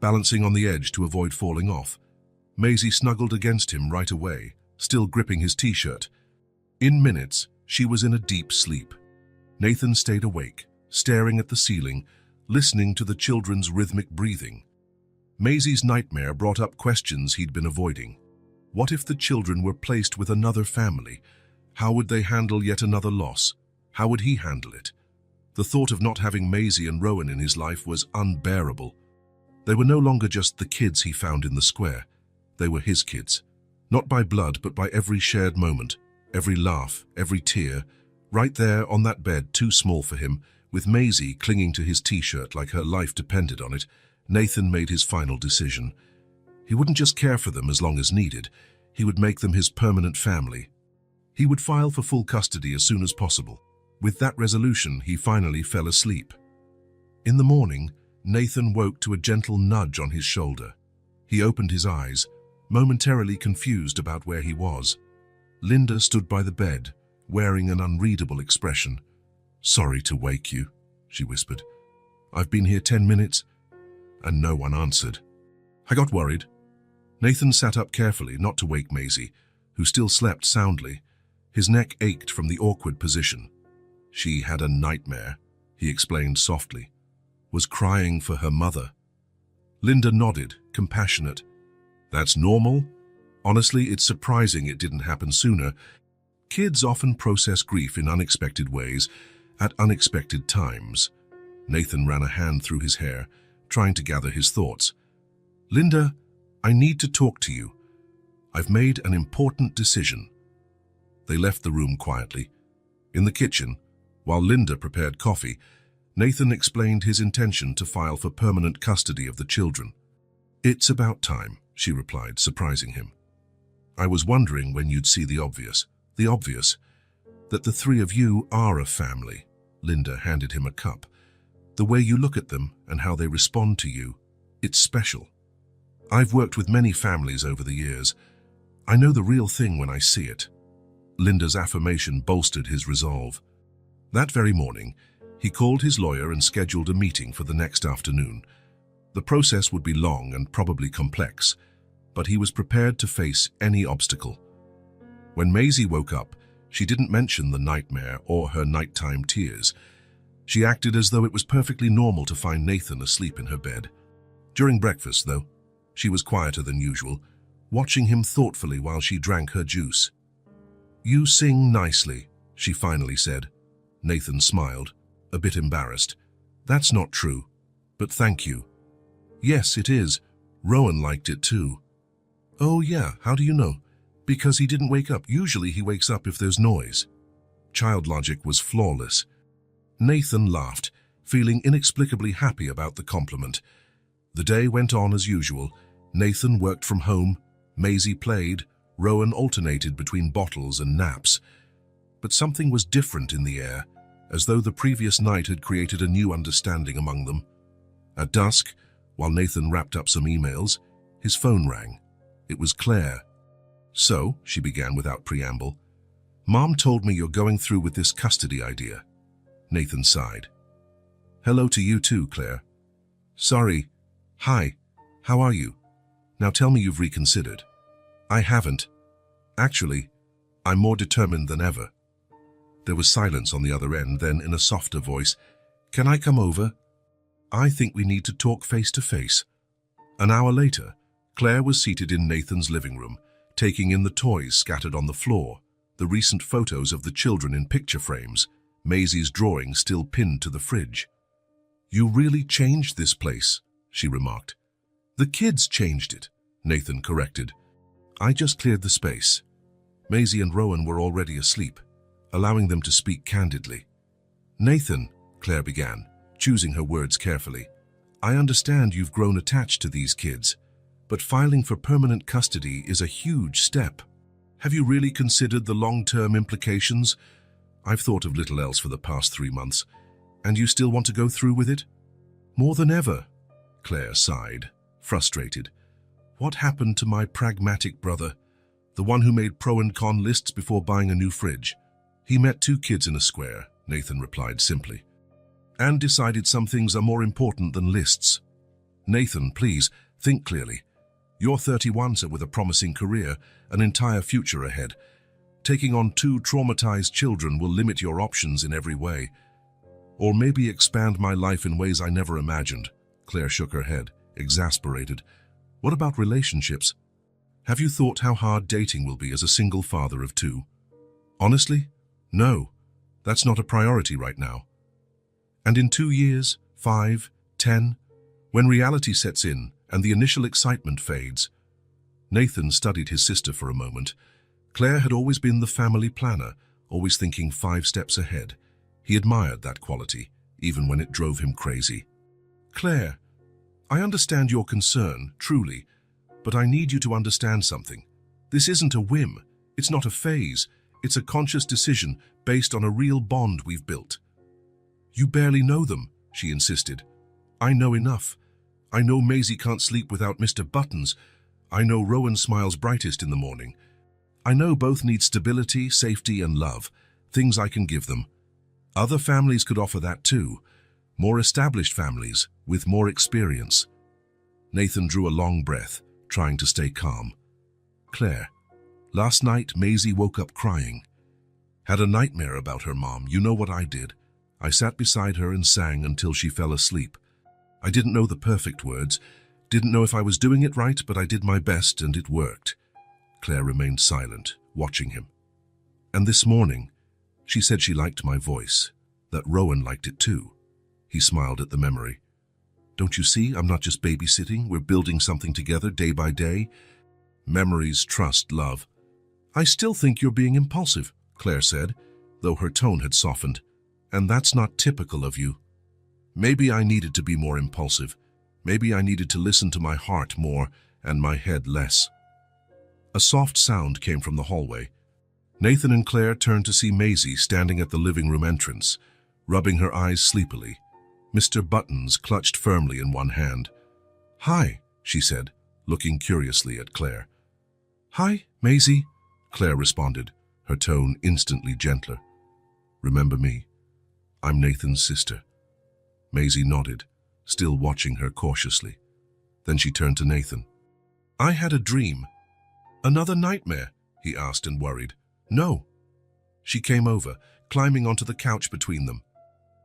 balancing on the edge to avoid falling off. Maisie snuggled against him right away, still gripping his t-shirt. In minutes, she was in a deep sleep. Nathan stayed awake, staring at the ceiling, listening to the children's rhythmic breathing. Maisie's nightmare brought up questions he'd been avoiding. What if the children were placed with another family? How would they handle yet another loss? How would he handle it? The thought of not having Maisie and Rowan in his life was unbearable. They were no longer just the kids he found in the square. They were his kids. Not by blood, but by every shared moment, every laugh, every tear. Right there on that bed, too small for him, with Maisie clinging to his t-shirt like her life depended on it, Nathan made his final decision. He wouldn't just care for them as long as needed. He would make them his permanent family. He would file for full custody as soon as possible. With that resolution, he finally fell asleep. In the morning, Nathan woke to a gentle nudge on his shoulder. He opened his eyes, momentarily confused about where he was. Linda stood by the bed, wearing an unreadable expression. "Sorry to wake you," she whispered. "I've been here 10 minutes, and no one answered." I got worried. Nathan sat up carefully, not to wake Maisie, who still slept soundly. His neck ached from the awkward position. She had a nightmare, he explained softly. Was crying for her mother. Linda nodded, compassionate. "That's normal. Honestly, it's surprising it didn't happen sooner. Kids often process grief in unexpected ways, at unexpected times." Nathan ran a hand through his hair, trying to gather his thoughts. "Linda, I need to talk to you. I've made an important decision." They left the room quietly. In the kitchen, while Linda prepared coffee, Nathan explained his intention to file for permanent custody of the children. "It's about time," she replied, surprising him. "I was wondering when you'd see the obvious. The obvious? That the three of you are a family." Linda handed him a cup. "The way you look at them and how they respond to you, it's special. I've worked with many families over the years. I know the real thing when I see it." Linda's affirmation bolstered his resolve. That very morning, he called his lawyer and scheduled a meeting for the next afternoon. The process would be long and probably complex, but he was prepared to face any obstacle. When Maisie woke up, she didn't mention the nightmare or her nighttime tears. She acted as though it was perfectly normal to find Nathan asleep in her bed. During breakfast, though, she was quieter than usual, watching him thoughtfully while she drank her juice. "You sing nicely," she finally said. Nathan smiled, a bit embarrassed. "That's not true, but thank you." "Yes, it is. Rowan liked it too." "Oh yeah, how do you know?" "Because he didn't wake up. Usually he wakes up if there's noise." Child logic was flawless. Nathan laughed, feeling inexplicably happy about the compliment. The day went on as usual. Nathan worked from home, Maisie played, Rowan alternated between bottles and naps. But something was different in the air, as though the previous night had created a new understanding among them. At dusk, while Nathan wrapped up some emails, his phone rang. It was Claire. "So," she began without preamble, "Mom told me you're going through with this custody idea." Nathan sighed. "Hello to you too, Claire." "Sorry. Hi. How are you? Now tell me you've reconsidered." "I haven't. Actually, I'm more determined than ever." There was silence on the other end, then in a softer voice, "Can I come over? I think we need to talk face to face." An hour later, Claire was seated in Nathan's living room, taking in the toys scattered on the floor, the recent photos of the children in picture frames, Maisie's drawing still pinned to the fridge. "You really changed this place," she remarked. "The kids changed it," Nathan corrected. "I just cleared the space." Maisie and Rowan were already asleep, allowing them to speak candidly. "Nathan," Claire began, choosing her words carefully, "I understand you've grown attached to these kids, but filing for permanent custody is a huge step. Have you really considered the long-term implications? I've thought of little else for the past 3 months, and you still want to go through with it?" "More than ever," Claire sighed, frustrated. "What happened to my pragmatic brother, the one who made pro and con lists before buying a new fridge?" "He met 2 kids in a square," Nathan replied simply, "and decided some things are more important than lists." "Nathan, please, think clearly. You're 31, sir, with a promising career, an entire future ahead. Taking on 2 traumatized children will limit your options in every way. Or maybe expand my life in ways I never imagined." Claire shook her head, exasperated. "What about relationships? Have you thought how hard dating will be as a single father of 2? "Honestly, no. That's not a priority right now." "And in 2 years, 5, 10, when reality sets in and the initial excitement fades?" Nathan studied his sister for a moment. Claire had always been the family planner, always thinking 5 steps ahead. He admired that quality, even when it drove him crazy. "Claire, I understand your concern, truly, but I need you to understand something. This isn't a whim. It's not a phase. It's a conscious decision based on a real bond we've built." "You barely know them," she insisted. "I know enough. I know Maisie can't sleep without Mr. Buttons. I know Rowan smiles brightest in the morning. I know both need stability, safety, and love, things I can give them. Other families could offer that too, more established families with more experience." Nathan drew a long breath, trying to stay calm. "Claire, last night Maisie woke up crying. Had a nightmare about her mom. You know what I did? I sat beside her and sang until she fell asleep. I didn't know the perfect words, didn't know if I was doing it right, but I did my best and it worked." Claire remained silent, watching him. "And this morning, she said she liked my voice, that Rowan liked it too." He smiled at the memory. "Don't you see, I'm not just babysitting, we're building something together day by day. Memories, trust, love." "I still think you're being impulsive," Claire said, though her tone had softened. "And that's not typical of you." Maybe I needed to be more impulsive. Maybe I needed to listen to my heart more and my head less. A soft sound came from the hallway. Nathan and Claire turned to see Maisie standing at the living room entrance, rubbing her eyes sleepily. Mr. Buttons clutched firmly in one hand. "Hi," she said, looking curiously at Claire. "Hi, Maisie," Claire responded, her tone instantly gentler. "Remember me? I'm Nathan's sister." Maisie nodded, still watching her cautiously. Then she turned to Nathan. "I had a dream." "Another nightmare?" he asked and worried. "No." She came over, climbing onto the couch between them.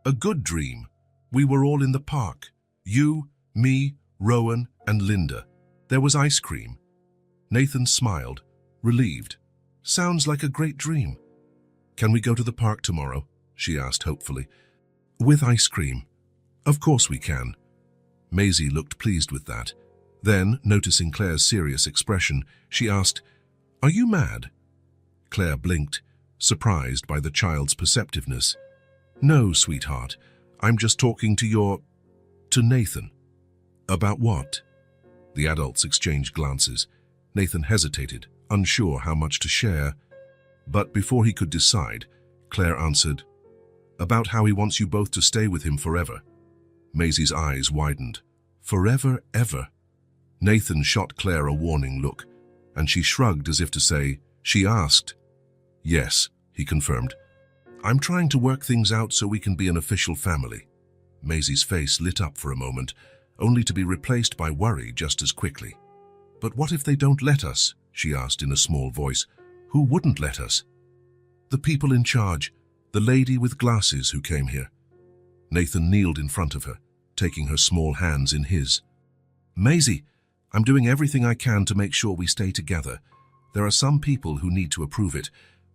"A good dream. We were all in the park. You, me, Rowan, and Linda. There was ice cream." Nathan smiled, relieved. "Sounds like a great dream." "Can we go to the park tomorrow?" she asked hopefully. "With ice cream." "Of course we can." Maisie looked pleased with that. Then, noticing Claire's serious expression, she asked, "Are you mad?" Claire blinked, surprised by the child's perceptiveness. "No, sweetheart. I'm just talking to Nathan." "About what?" The adults exchanged glances. Nathan hesitated, unsure how much to share. But before he could decide, Claire answered, "About how he wants you both to stay with him forever." Maisie's eyes widened. "Forever, ever?" Nathan shot Claire a warning look, and she shrugged as if to say, "She asked." "Yes," he confirmed. "I'm trying to work things out so we can be an official family." Maisie's face lit up for a moment, only to be replaced by worry just as quickly. "But what if they don't let us?" she asked in a small voice. "Who wouldn't let us?" "The people in charge, the lady with glasses who came here." Nathan kneeled in front of her, taking her small hands in his. "Maisie, I'm doing everything I can to make sure we stay together. There are some people who need to approve it,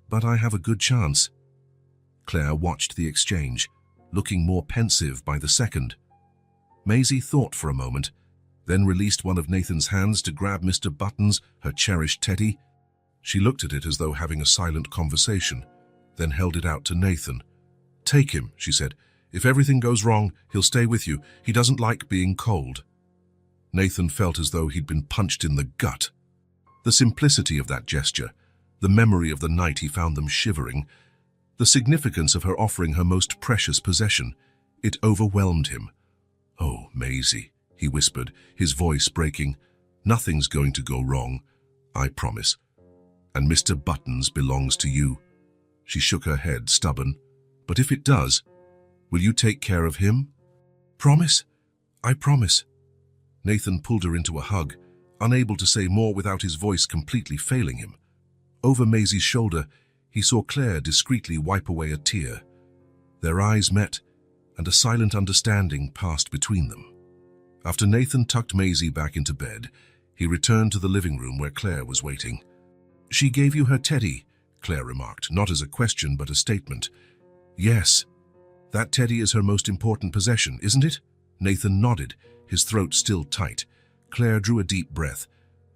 but I have a good chance." Claire watched the exchange, looking more pensive by the second. Maisie thought for a moment, then released one of Nathan's hands to grab Mr. Buttons, her cherished teddy. She looked at it as though having a silent conversation, then held it out to Nathan. "Take him," she said. "If everything goes wrong, he'll stay with you. He doesn't like being cold." Nathan felt as though he'd been punched in the gut. The simplicity of that gesture, the memory of the night he found them shivering, the significance of her offering her most precious possession, it overwhelmed him. "Oh, Maisie," he whispered, his voice breaking. "Nothing's going to go wrong, I promise. And Mr. Buttons belongs to you." She shook her head, stubborn. "But if it does, will you take care of him?" "Promise? I promise." Nathan pulled her into a hug, unable to say more without his voice completely failing him. Over Maisie's shoulder, he saw Claire discreetly wipe away a tear. Their eyes met, and a silent understanding passed between them. After Nathan tucked Maisie back into bed, he returned to the living room where Claire was waiting. "She gave you her teddy," Claire remarked, not as a question but a statement. "Yes. That teddy is her most important possession, isn't it?" Nathan nodded, his throat still tight. Claire drew a deep breath.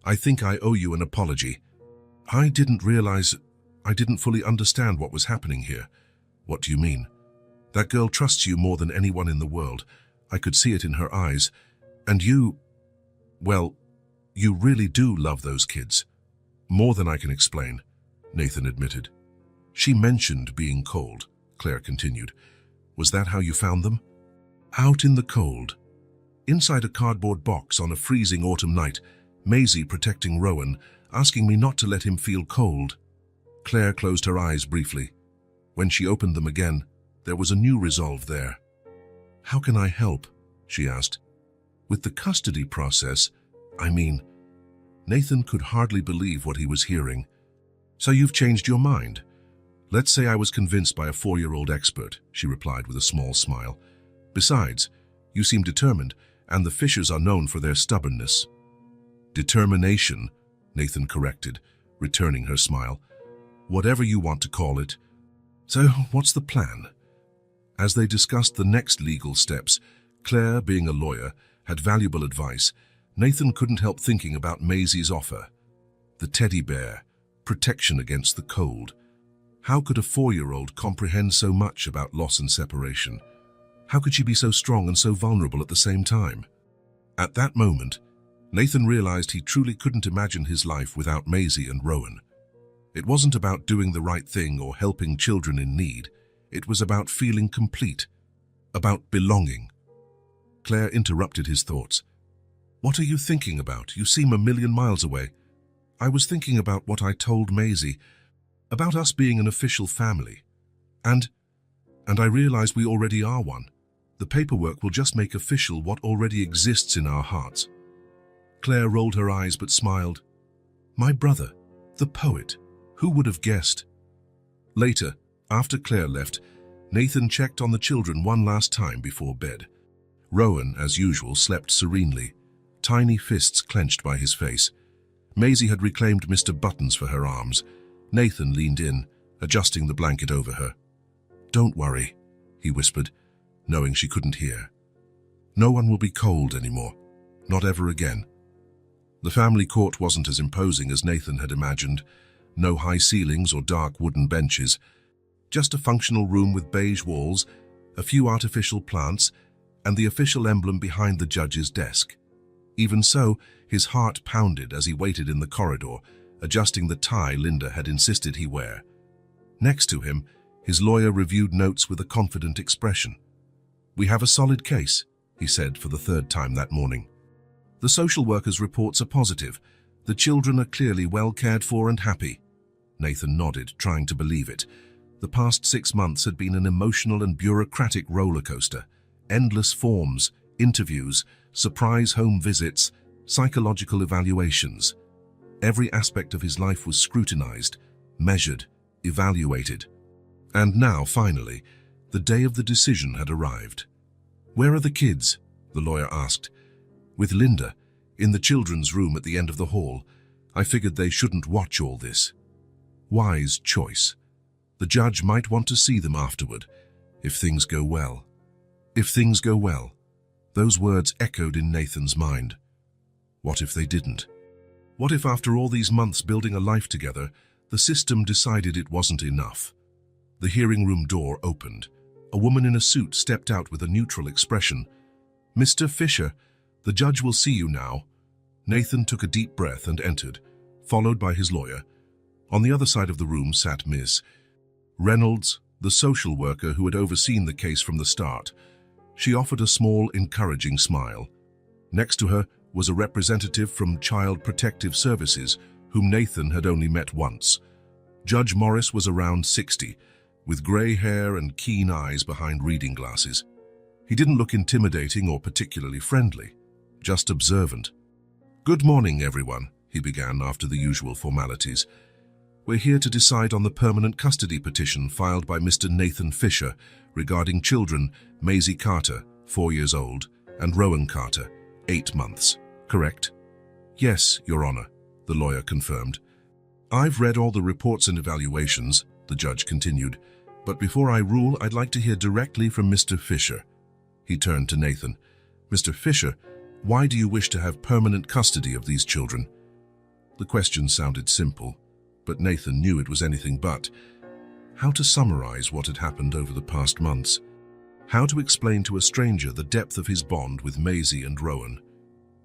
"I think I owe you an apology. I didn't fully understand what was happening here." "What do you mean?" "That girl trusts you more than anyone in the world. I could see it in her eyes. And you really do love those kids." "More than I can explain," Nathan admitted. "She mentioned being cold," Claire continued. "Was that how you found them?" "Out in the cold. Inside a cardboard box on a freezing autumn night, Maisie protecting Rowan, asking me not to let him feel cold." Claire closed her eyes briefly. When she opened them again, there was a new resolve there. "How can I help?" she asked. "With the custody process, I mean..." Nathan could hardly believe what he was hearing. "So you've changed your mind?" "Let's say I was convinced by a 4-year-old expert," she replied with a small smile. "Besides, you seem determined, and the Fishers are known for their stubbornness." "Determination," Nathan corrected, returning her smile. "Whatever you want to call it. So, what's the plan?" As they discussed the next legal steps, Claire, being a lawyer, had valuable advice. Nathan couldn't help thinking about Maisie's offer. The teddy bear, protection against the cold. How could a 4-year-old comprehend so much about loss and separation? How could she be so strong and so vulnerable at the same time? At that moment, Nathan realized he truly couldn't imagine his life without Maisie and Rowan. It wasn't about doing the right thing or helping children in need. It was about feeling complete, about belonging. Claire interrupted his thoughts. "What are you thinking about? You seem a million miles away." "I was thinking about what I told Maisie, about us being an official family. And I realized we already are one. The paperwork will just make official what already exists in our hearts." Claire rolled her eyes but smiled. "My brother, the poet. Who would have guessed?" Later, after Claire left, Nathan checked on the children one last time before bed. Rowan, as usual, slept serenely, tiny fists clenched by his face. Maisie had reclaimed Mr. Buttons for her arms. Nathan leaned in, adjusting the blanket over her. "Don't worry," he whispered, knowing she couldn't hear. "No one will be cold anymore. Not ever again." The family court wasn't as imposing as Nathan had imagined. No high ceilings or dark wooden benches. Just a functional room with beige walls, a few artificial plants, and the official emblem behind the judge's desk. Even so, his heart pounded as he waited in the corridor, adjusting the tie Linda had insisted he wear. Next to him, his lawyer reviewed notes with a confident expression. "We have a solid case," he said for the third time that morning. "The social worker's reports are positive. The children are clearly well cared for and happy." Nathan nodded, trying to believe it. The past 6 months had been an emotional and bureaucratic roller coaster. Endless forms, interviews, surprise home visits, psychological evaluations. Every aspect of his life was scrutinized, measured, evaluated. And now, finally, the day of the decision had arrived. "Where are the kids?" the lawyer asked. "With Linda, in the children's room at the end of the hall. I figured they shouldn't watch all this." Wise choice. The judge might want to see them afterward, if things go well. If things go well. Those words echoed in Nathan's mind. What if they didn't? What if after all these months building a life together, the system decided it wasn't enough? The hearing room door opened. A woman in a suit stepped out with a neutral expression. "Mr. Fisher, the judge will see you now." Nathan took a deep breath and entered, followed by his lawyer. On the other side of the room sat Miss Reynolds, the social worker who had overseen the case from the start. She offered a small, encouraging smile. Next to her was a representative from Child Protective Services, whom Nathan had only met once. Judge Morris was around 60, with grey hair and keen eyes behind reading glasses. He didn't look intimidating or particularly friendly, just observant. "Good morning, everyone," he began after the usual formalities. "We're here to decide on the permanent custody petition filed by Mr. Nathan Fisher regarding children Maisie Carter, 4 years old, and Rowan Carter, 8 months. Correct?" "Yes, Your Honor," the lawyer confirmed. "I've read all the reports and evaluations," the judge continued, "but before I rule, I'd like to hear directly from Mr. Fisher." He turned to Nathan. "Mr. Fisher, why do you wish to have permanent custody of these children?" The question sounded simple, but Nathan knew it was anything but. How to summarize what had happened over the past months? How to explain to a stranger the depth of his bond with Maisie and Rowan?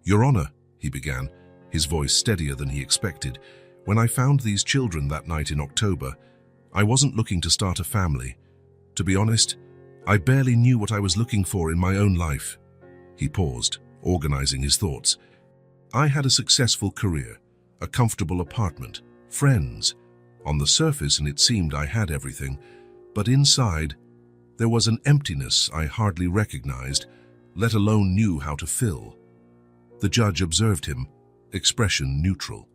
"Your Honor," he began, his voice steadier than he expected, "when I found these children that night in October, I wasn't looking to start a family. To be honest, I barely knew what I was looking for in my own life." He paused, organizing his thoughts. "I had a successful career, a comfortable apartment, friends. On the surface, and it seemed I had everything, but inside, there was an emptiness I hardly recognized, let alone knew how to fill." The judge observed him, expression neutral.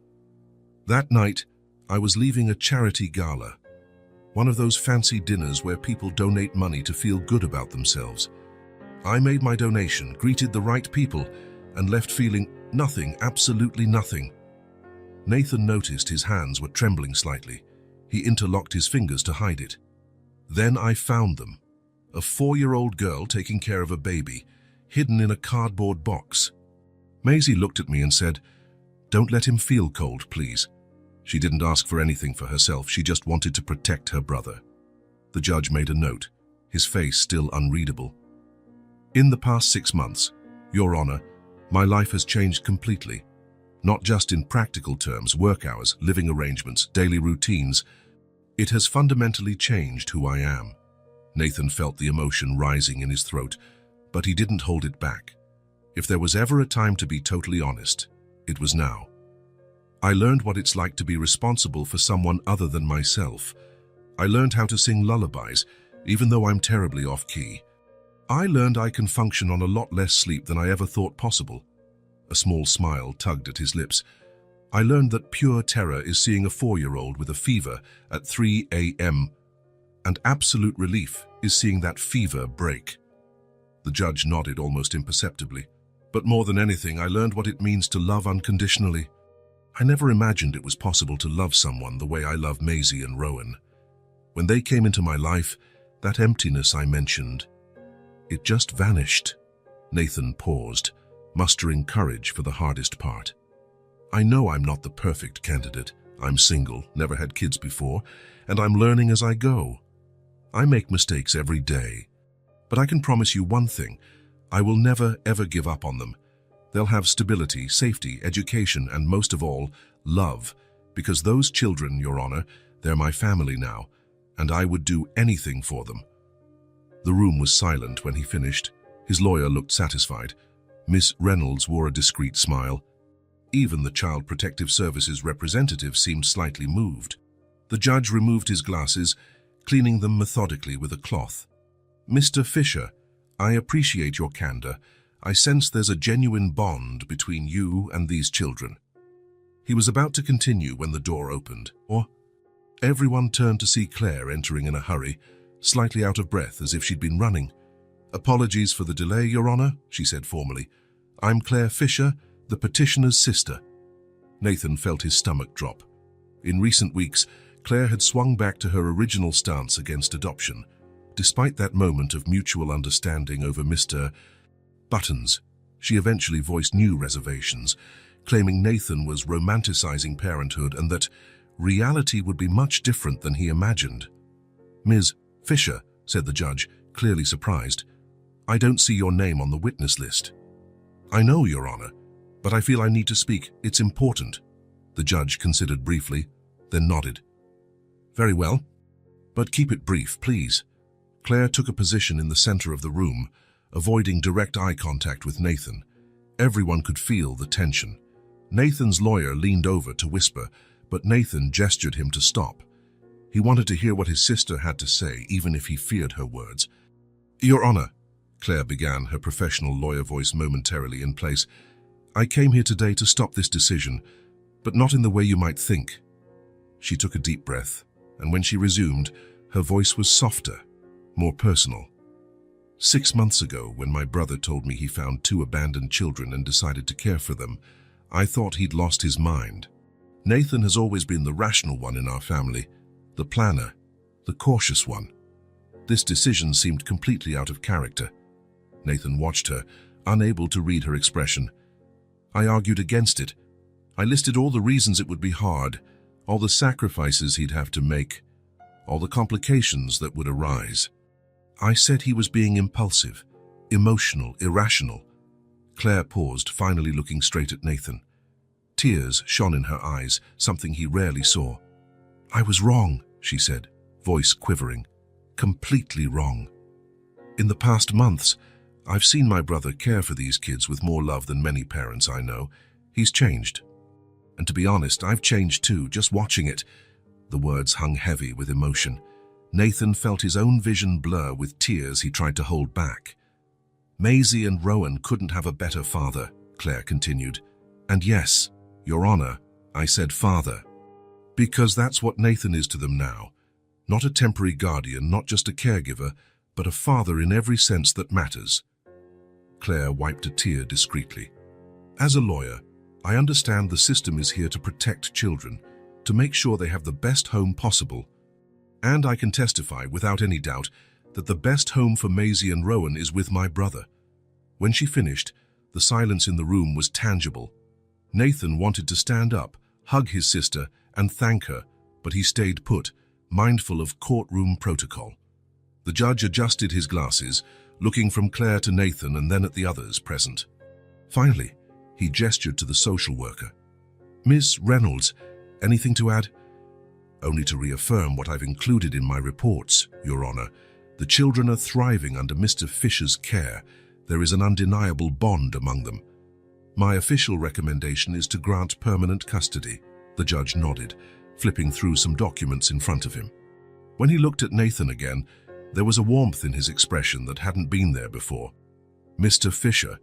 "That night, I was leaving a charity gala, one of those fancy dinners where people donate money to feel good about themselves. I made my donation, greeted the right people, and left feeling nothing, absolutely nothing." Nathan noticed his hands were trembling slightly. He interlocked his fingers to hide it. "Then I found them. A 4-year-old girl taking care of a baby, hidden in a cardboard box. Maisie looked at me and said, 'Don't let him feel cold, please.' She didn't ask for anything for herself, she just wanted to protect her brother." The judge made a note, his face still unreadable. In the past 6 months, Your Honor, my life has changed completely. Not just in practical terms, work hours, living arrangements, daily routines. It has fundamentally changed who I am. Nathan felt the emotion rising in his throat, but he didn't hold it back. If there was ever a time to be totally honest, it was now. I learned what it's like to be responsible for someone other than myself. I learned how to sing lullabies, even though I'm terribly off-key. I learned I can function on a lot less sleep than I ever thought possible. A small smile tugged at his lips. I learned that pure terror is seeing a 4-year-old with a fever at 3 a.m., and absolute relief is seeing that fever break. The judge nodded almost imperceptibly. But more than anything, I learned what it means to love unconditionally. I never imagined it was possible to love someone the way I love Maisie and Rowan. When they came into my life, that emptiness I mentioned, it just vanished. Nathan paused, mustering courage for the hardest part. I know I'm not the perfect candidate. I'm single, never had kids before, and I'm learning as I go. I make mistakes every day. But I can promise you one thing. I will never, ever give up on them. They'll have stability, safety, education, and most of all, love. Because those children, Your Honor, they're my family now, and I would do anything for them. The room was silent when he finished. His lawyer looked satisfied. Miss Reynolds wore a discreet smile. Even the Child Protective Services representative seemed slightly moved. The judge removed his glasses, cleaning them methodically with a cloth. Mr. Fisher, I appreciate your candor. I sense there's a genuine bond between you and these children. He was about to continue when the door opened, everyone turned to see Claire entering in a hurry, slightly out of breath as if she'd been running. Apologies for the delay, Your Honor, she said formally. I'm Claire Fisher, the petitioner's sister. Nathan felt his stomach drop. In recent weeks, Claire had swung back to her original stance against adoption. Despite that moment of mutual understanding over Mr. Buttons, she eventually voiced new reservations, claiming Nathan was romanticizing parenthood and that reality would be much different than he imagined. Ms. Fisher, said the judge, clearly surprised, I don't see your name on the witness list. I know, Your Honor, but I feel I need to speak. It's important. The judge considered briefly, then nodded. Very well, but keep it brief, please. Claire took a position in the center of the room, avoiding direct eye contact with Nathan. Everyone could feel the tension. Nathan's lawyer leaned over to whisper, but Nathan gestured him to stop. He wanted to hear what his sister had to say, even if he feared her words. Your Honor, Claire began, her professional lawyer voice momentarily in place, I came here today to stop this decision, but not in the way you might think. She took a deep breath, and when she resumed, her voice was softer, more personal. 6 months ago, when my brother told me he found 2 abandoned children and decided to care for them, I thought he'd lost his mind. Nathan has always been the rational one in our family, the planner, the cautious one. This decision seemed completely out of character. Nathan watched her, unable to read her expression. I argued against it. I listed all the reasons it would be hard, all the sacrifices he'd have to make, all the complications that would arise. I said he was being impulsive, emotional, irrational. Claire paused, finally looking straight at Nathan. Tears shone in her eyes, something he rarely saw. I was wrong, she said, voice quivering. Completely wrong. In the past months, I've seen my brother care for these kids with more love than many parents I know. He's changed. And to be honest, I've changed too, just watching it. The words hung heavy with emotion. Nathan felt his own vision blur with tears he tried to hold back. Maisie and Rowan couldn't have a better father, Claire continued. And yes, Your Honor, I said father. Because that's what Nathan is to them now. Not a temporary guardian, not just a caregiver, but a father in every sense that matters. Claire wiped a tear discreetly. As a lawyer, I understand the system is here to protect children, to make sure they have the best home possible. And I can testify, without any doubt, that the best home for Maisie and Rowan is with my brother. When she finished, the silence in the room was tangible. Nathan wanted to stand up, hug his sister, and thank her, but he stayed put, mindful of courtroom protocol. The judge adjusted his glasses, looking from Claire to Nathan and then at the others present. Finally, he gestured to the social worker. "Miss Reynolds, anything to add?" "Only to reaffirm what I've included in my reports, Your Honor. The children are thriving under Mr. Fisher's care. There is an undeniable bond among them. My official recommendation is to grant permanent custody." The judge nodded, flipping through some documents in front of him. When he looked at Nathan again, there was a warmth in his expression that hadn't been there before. "Mr. Fisher,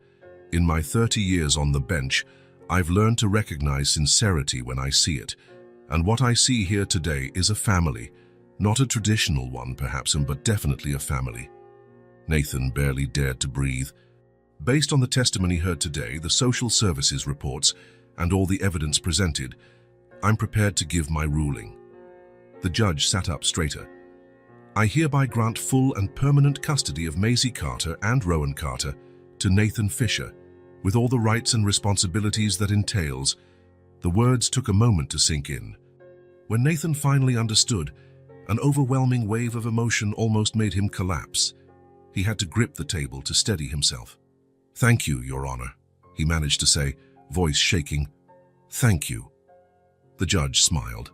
in my 30 years on the bench, I've learned to recognize sincerity when I see it. And what I see here today is a family. Not a traditional one, perhaps, but definitely a family." Nathan barely dared to breathe. "Based on the testimony heard today, the social services reports, and all the evidence presented, I'm prepared to give my ruling." The judge sat up straighter. "I hereby grant full and permanent custody of Maisie Carter and Rowan Carter to Nathan Fisher, with all the rights and responsibilities that entails." The words took a moment to sink in. When Nathan finally understood, an overwhelming wave of emotion almost made him collapse. He had to grip the table to steady himself. "Thank you, Your Honor," he managed to say, voice shaking. "Thank you." The judge smiled.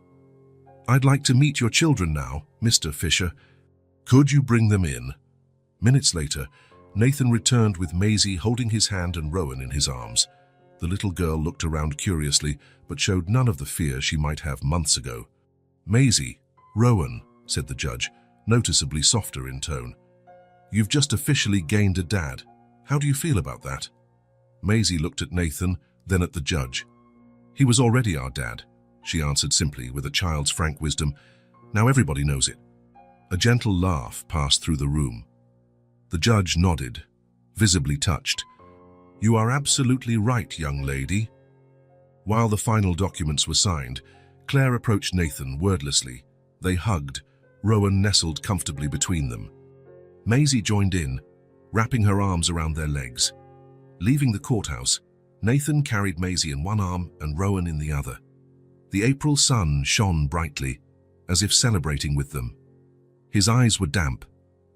"I'd like to meet your children now, Mr. Fisher. Could you bring them in?" Minutes later, Nathan returned with Maisie holding his hand and Rowan in his arms. The little girl looked around curiously, but showed none of the fear she might have months ago. "Maisie, Rowan," said the judge, noticeably softer in tone. "You've just officially gained a dad. How do you feel about that?" Maisie looked at Nathan, then at the judge. "He was already our dad," she answered simply with a child's frank wisdom. "Now everybody knows it." A gentle laugh passed through the room. The judge nodded, visibly touched. "You are absolutely right, young lady." While the final documents were signed, Claire approached Nathan wordlessly. They hugged, Rowan nestled comfortably between them. Maisie joined in, wrapping her arms around their legs. Leaving the courthouse, Nathan carried Maisie in one arm and Rowan in the other. The April sun shone brightly, as if celebrating with them. His eyes were damp,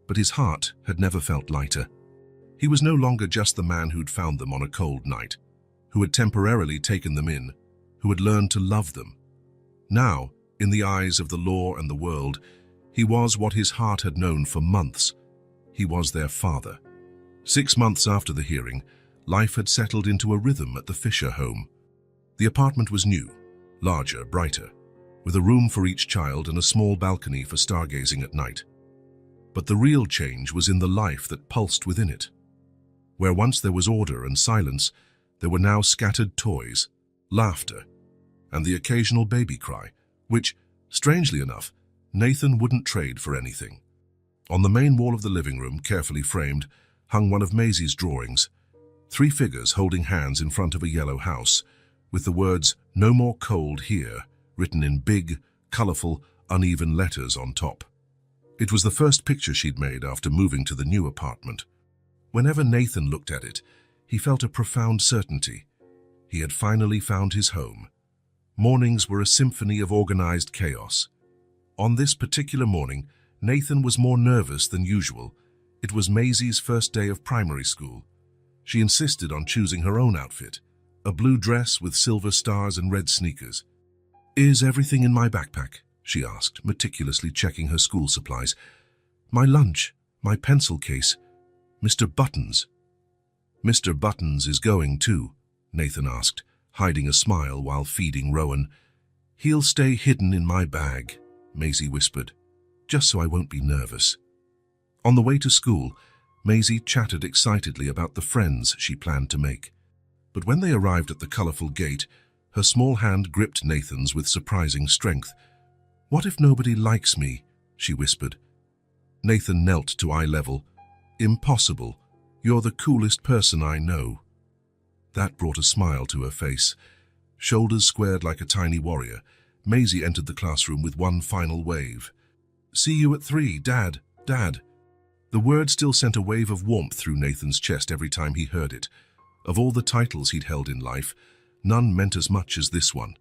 but his heart had never felt lighter. He was no longer just the man who'd found them on a cold night, who had temporarily taken them in, who had learned to love them. Now, in the eyes of the law and the world, he was what his heart had known for months. He was their father. 6 months after the hearing, life had settled into a rhythm at the Fisher home. The apartment was new, larger, brighter, with a room for each child and a small balcony for stargazing at night. But the real change was in the life that pulsed within it. Where once there was order and silence, there were now scattered toys, laughter, and the occasional baby cry, which, strangely enough, Nathan wouldn't trade for anything. On the main wall of the living room, carefully framed, hung one of Maisie's drawings, 3 figures holding hands in front of a yellow house, with the words "No more cold here" written in big, colorful, uneven letters on top. It was the first picture she'd made after moving to the new apartment. Whenever Nathan looked at it, he felt a profound certainty. He had finally found his home. Mornings were a symphony of organized chaos. On this particular morning, Nathan was more nervous than usual. It was Maisie's first day of primary school. She insisted on choosing her own outfit, a blue dress with silver stars and red sneakers. "Is everything in my backpack?" she asked, meticulously checking her school supplies. "My lunch, my pencil case, Mr. Buttons." "Mr. Buttons is going too?" Nathan asked, hiding a smile while feeding Rowan. "He'll stay hidden in my bag," Maisie whispered, "just so I won't be nervous." On the way to school, Maisie chatted excitedly about the friends she planned to make. But when they arrived at the colorful gate, her small hand gripped Nathan's with surprising strength. "What if nobody likes me?" she whispered. Nathan knelt to eye level. "Impossible. You're the coolest person I know." That brought a smile to her face. Shoulders squared like a tiny warrior, Maisie entered the classroom with one final wave. "See you at 3, Dad, Dad." The word still sent a wave of warmth through Nathan's chest every time he heard it. Of all the titles he'd held in life, none meant as much as this one.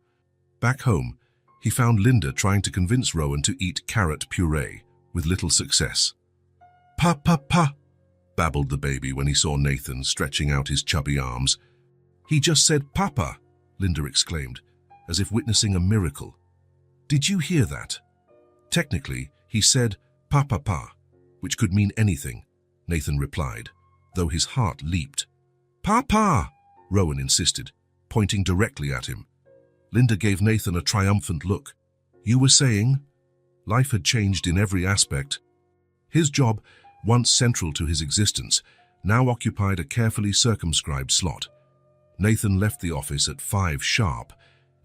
Back home, he found Linda trying to convince Rowan to eat carrot puree, with little success. "Pa, pa, pa," babbled the baby when he saw Nathan stretching out his chubby arms. "He just said Papa," Linda exclaimed, as if witnessing a miracle. "Did you hear that?" "Technically, he said Papa Pa, which could mean anything," Nathan replied, though his heart leaped. "Papa," Rowan insisted, pointing directly at him. Linda gave Nathan a triumphant look. "You were saying?" Life had changed in every aspect. His job, once central to his existence, now occupied a carefully circumscribed slot. Nathan left the office at 5 sharp,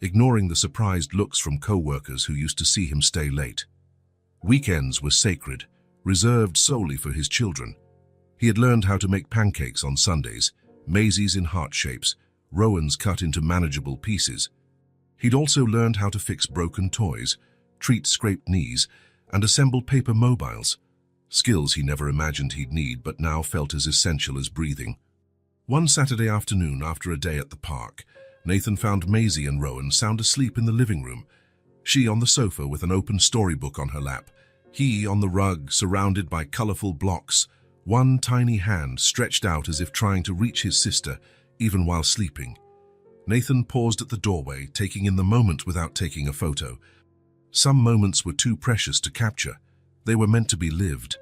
ignoring the surprised looks from co-workers who used to see him stay late. Weekends were sacred, reserved solely for his children. He had learned how to make pancakes on Sundays, Maisie's in heart shapes, Rowan's cut into manageable pieces. He'd also learned how to fix broken toys, treat scraped knees, and assemble paper mobiles, skills he never imagined he'd need but now felt as essential as breathing. One Saturday afternoon, after a day at the park, Nathan found Maisie and Rowan sound asleep in the living room, she on the sofa with an open storybook on her lap, he on the rug surrounded by colorful blocks, one tiny hand stretched out as if trying to reach his sister, even while sleeping. Nathan paused at the doorway, taking in the moment without taking a photo. Some moments were too precious to capture. They were meant to be lived.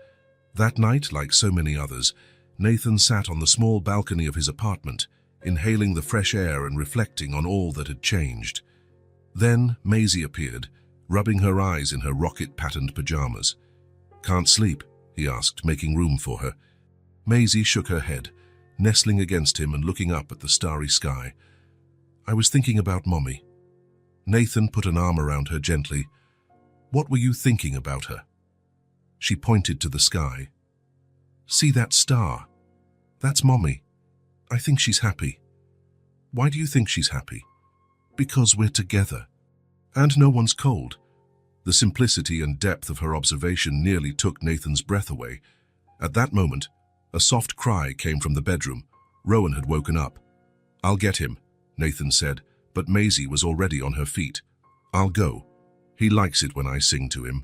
That night, like so many others, Nathan sat on the small balcony of his apartment, inhaling the fresh air and reflecting on all that had changed. Then Maisie appeared, rubbing her eyes in her rocket-patterned pajamas. "Can't sleep?" he asked, making room for her. Maisie shook her head, nestling against him and looking up at the starry sky. "I was thinking about Mommy." Nathan put an arm around her gently. "What were you thinking about her?" She pointed to the sky. "See that star? That's Mommy. I think she's happy." "Why do you think she's happy?" "Because we're together. And no one's cold." The simplicity and depth of her observation nearly took Nathan's breath away. At that moment, a soft cry came from the bedroom. Rowan had woken up. "I'll get him," Nathan said, but Maisie was already on her feet. "I'll go. He likes it when I sing to him."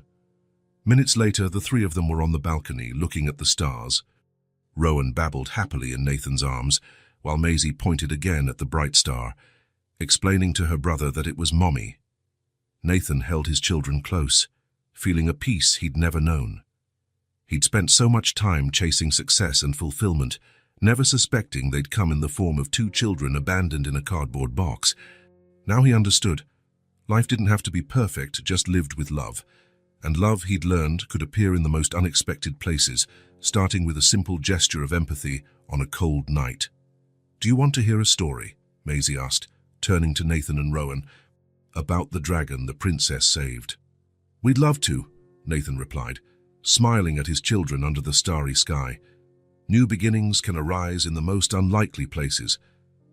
Minutes later, the three of them were on the balcony, looking at the stars. Rowan babbled happily in Nathan's arms, while Maisie pointed again at the bright star, explaining to her brother that it was Mommy. Nathan held his children close, feeling a peace he'd never known. He'd spent so much time chasing success and fulfillment, never suspecting they'd come in the form of 2 children abandoned in a cardboard box. Now he understood. Life didn't have to be perfect, just lived with love. And love, he'd learned, could appear in the most unexpected places, starting with a simple gesture of empathy on a cold night. "Do you want to hear a story?" Maisie asked, turning to Nathan and Rowan. "About the dragon the princess saved." "We'd love to," Nathan replied, smiling at his children under the starry sky. New beginnings can arise in the most unlikely places.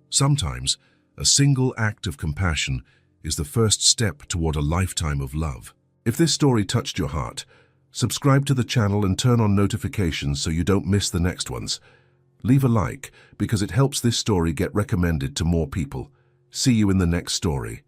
Sometimes, a single act of compassion is the first step toward a lifetime of love. If this story touched your heart, subscribe to the channel and turn on notifications so you don't miss the next ones. Leave a like because it helps this story get recommended to more people. See you in the next story.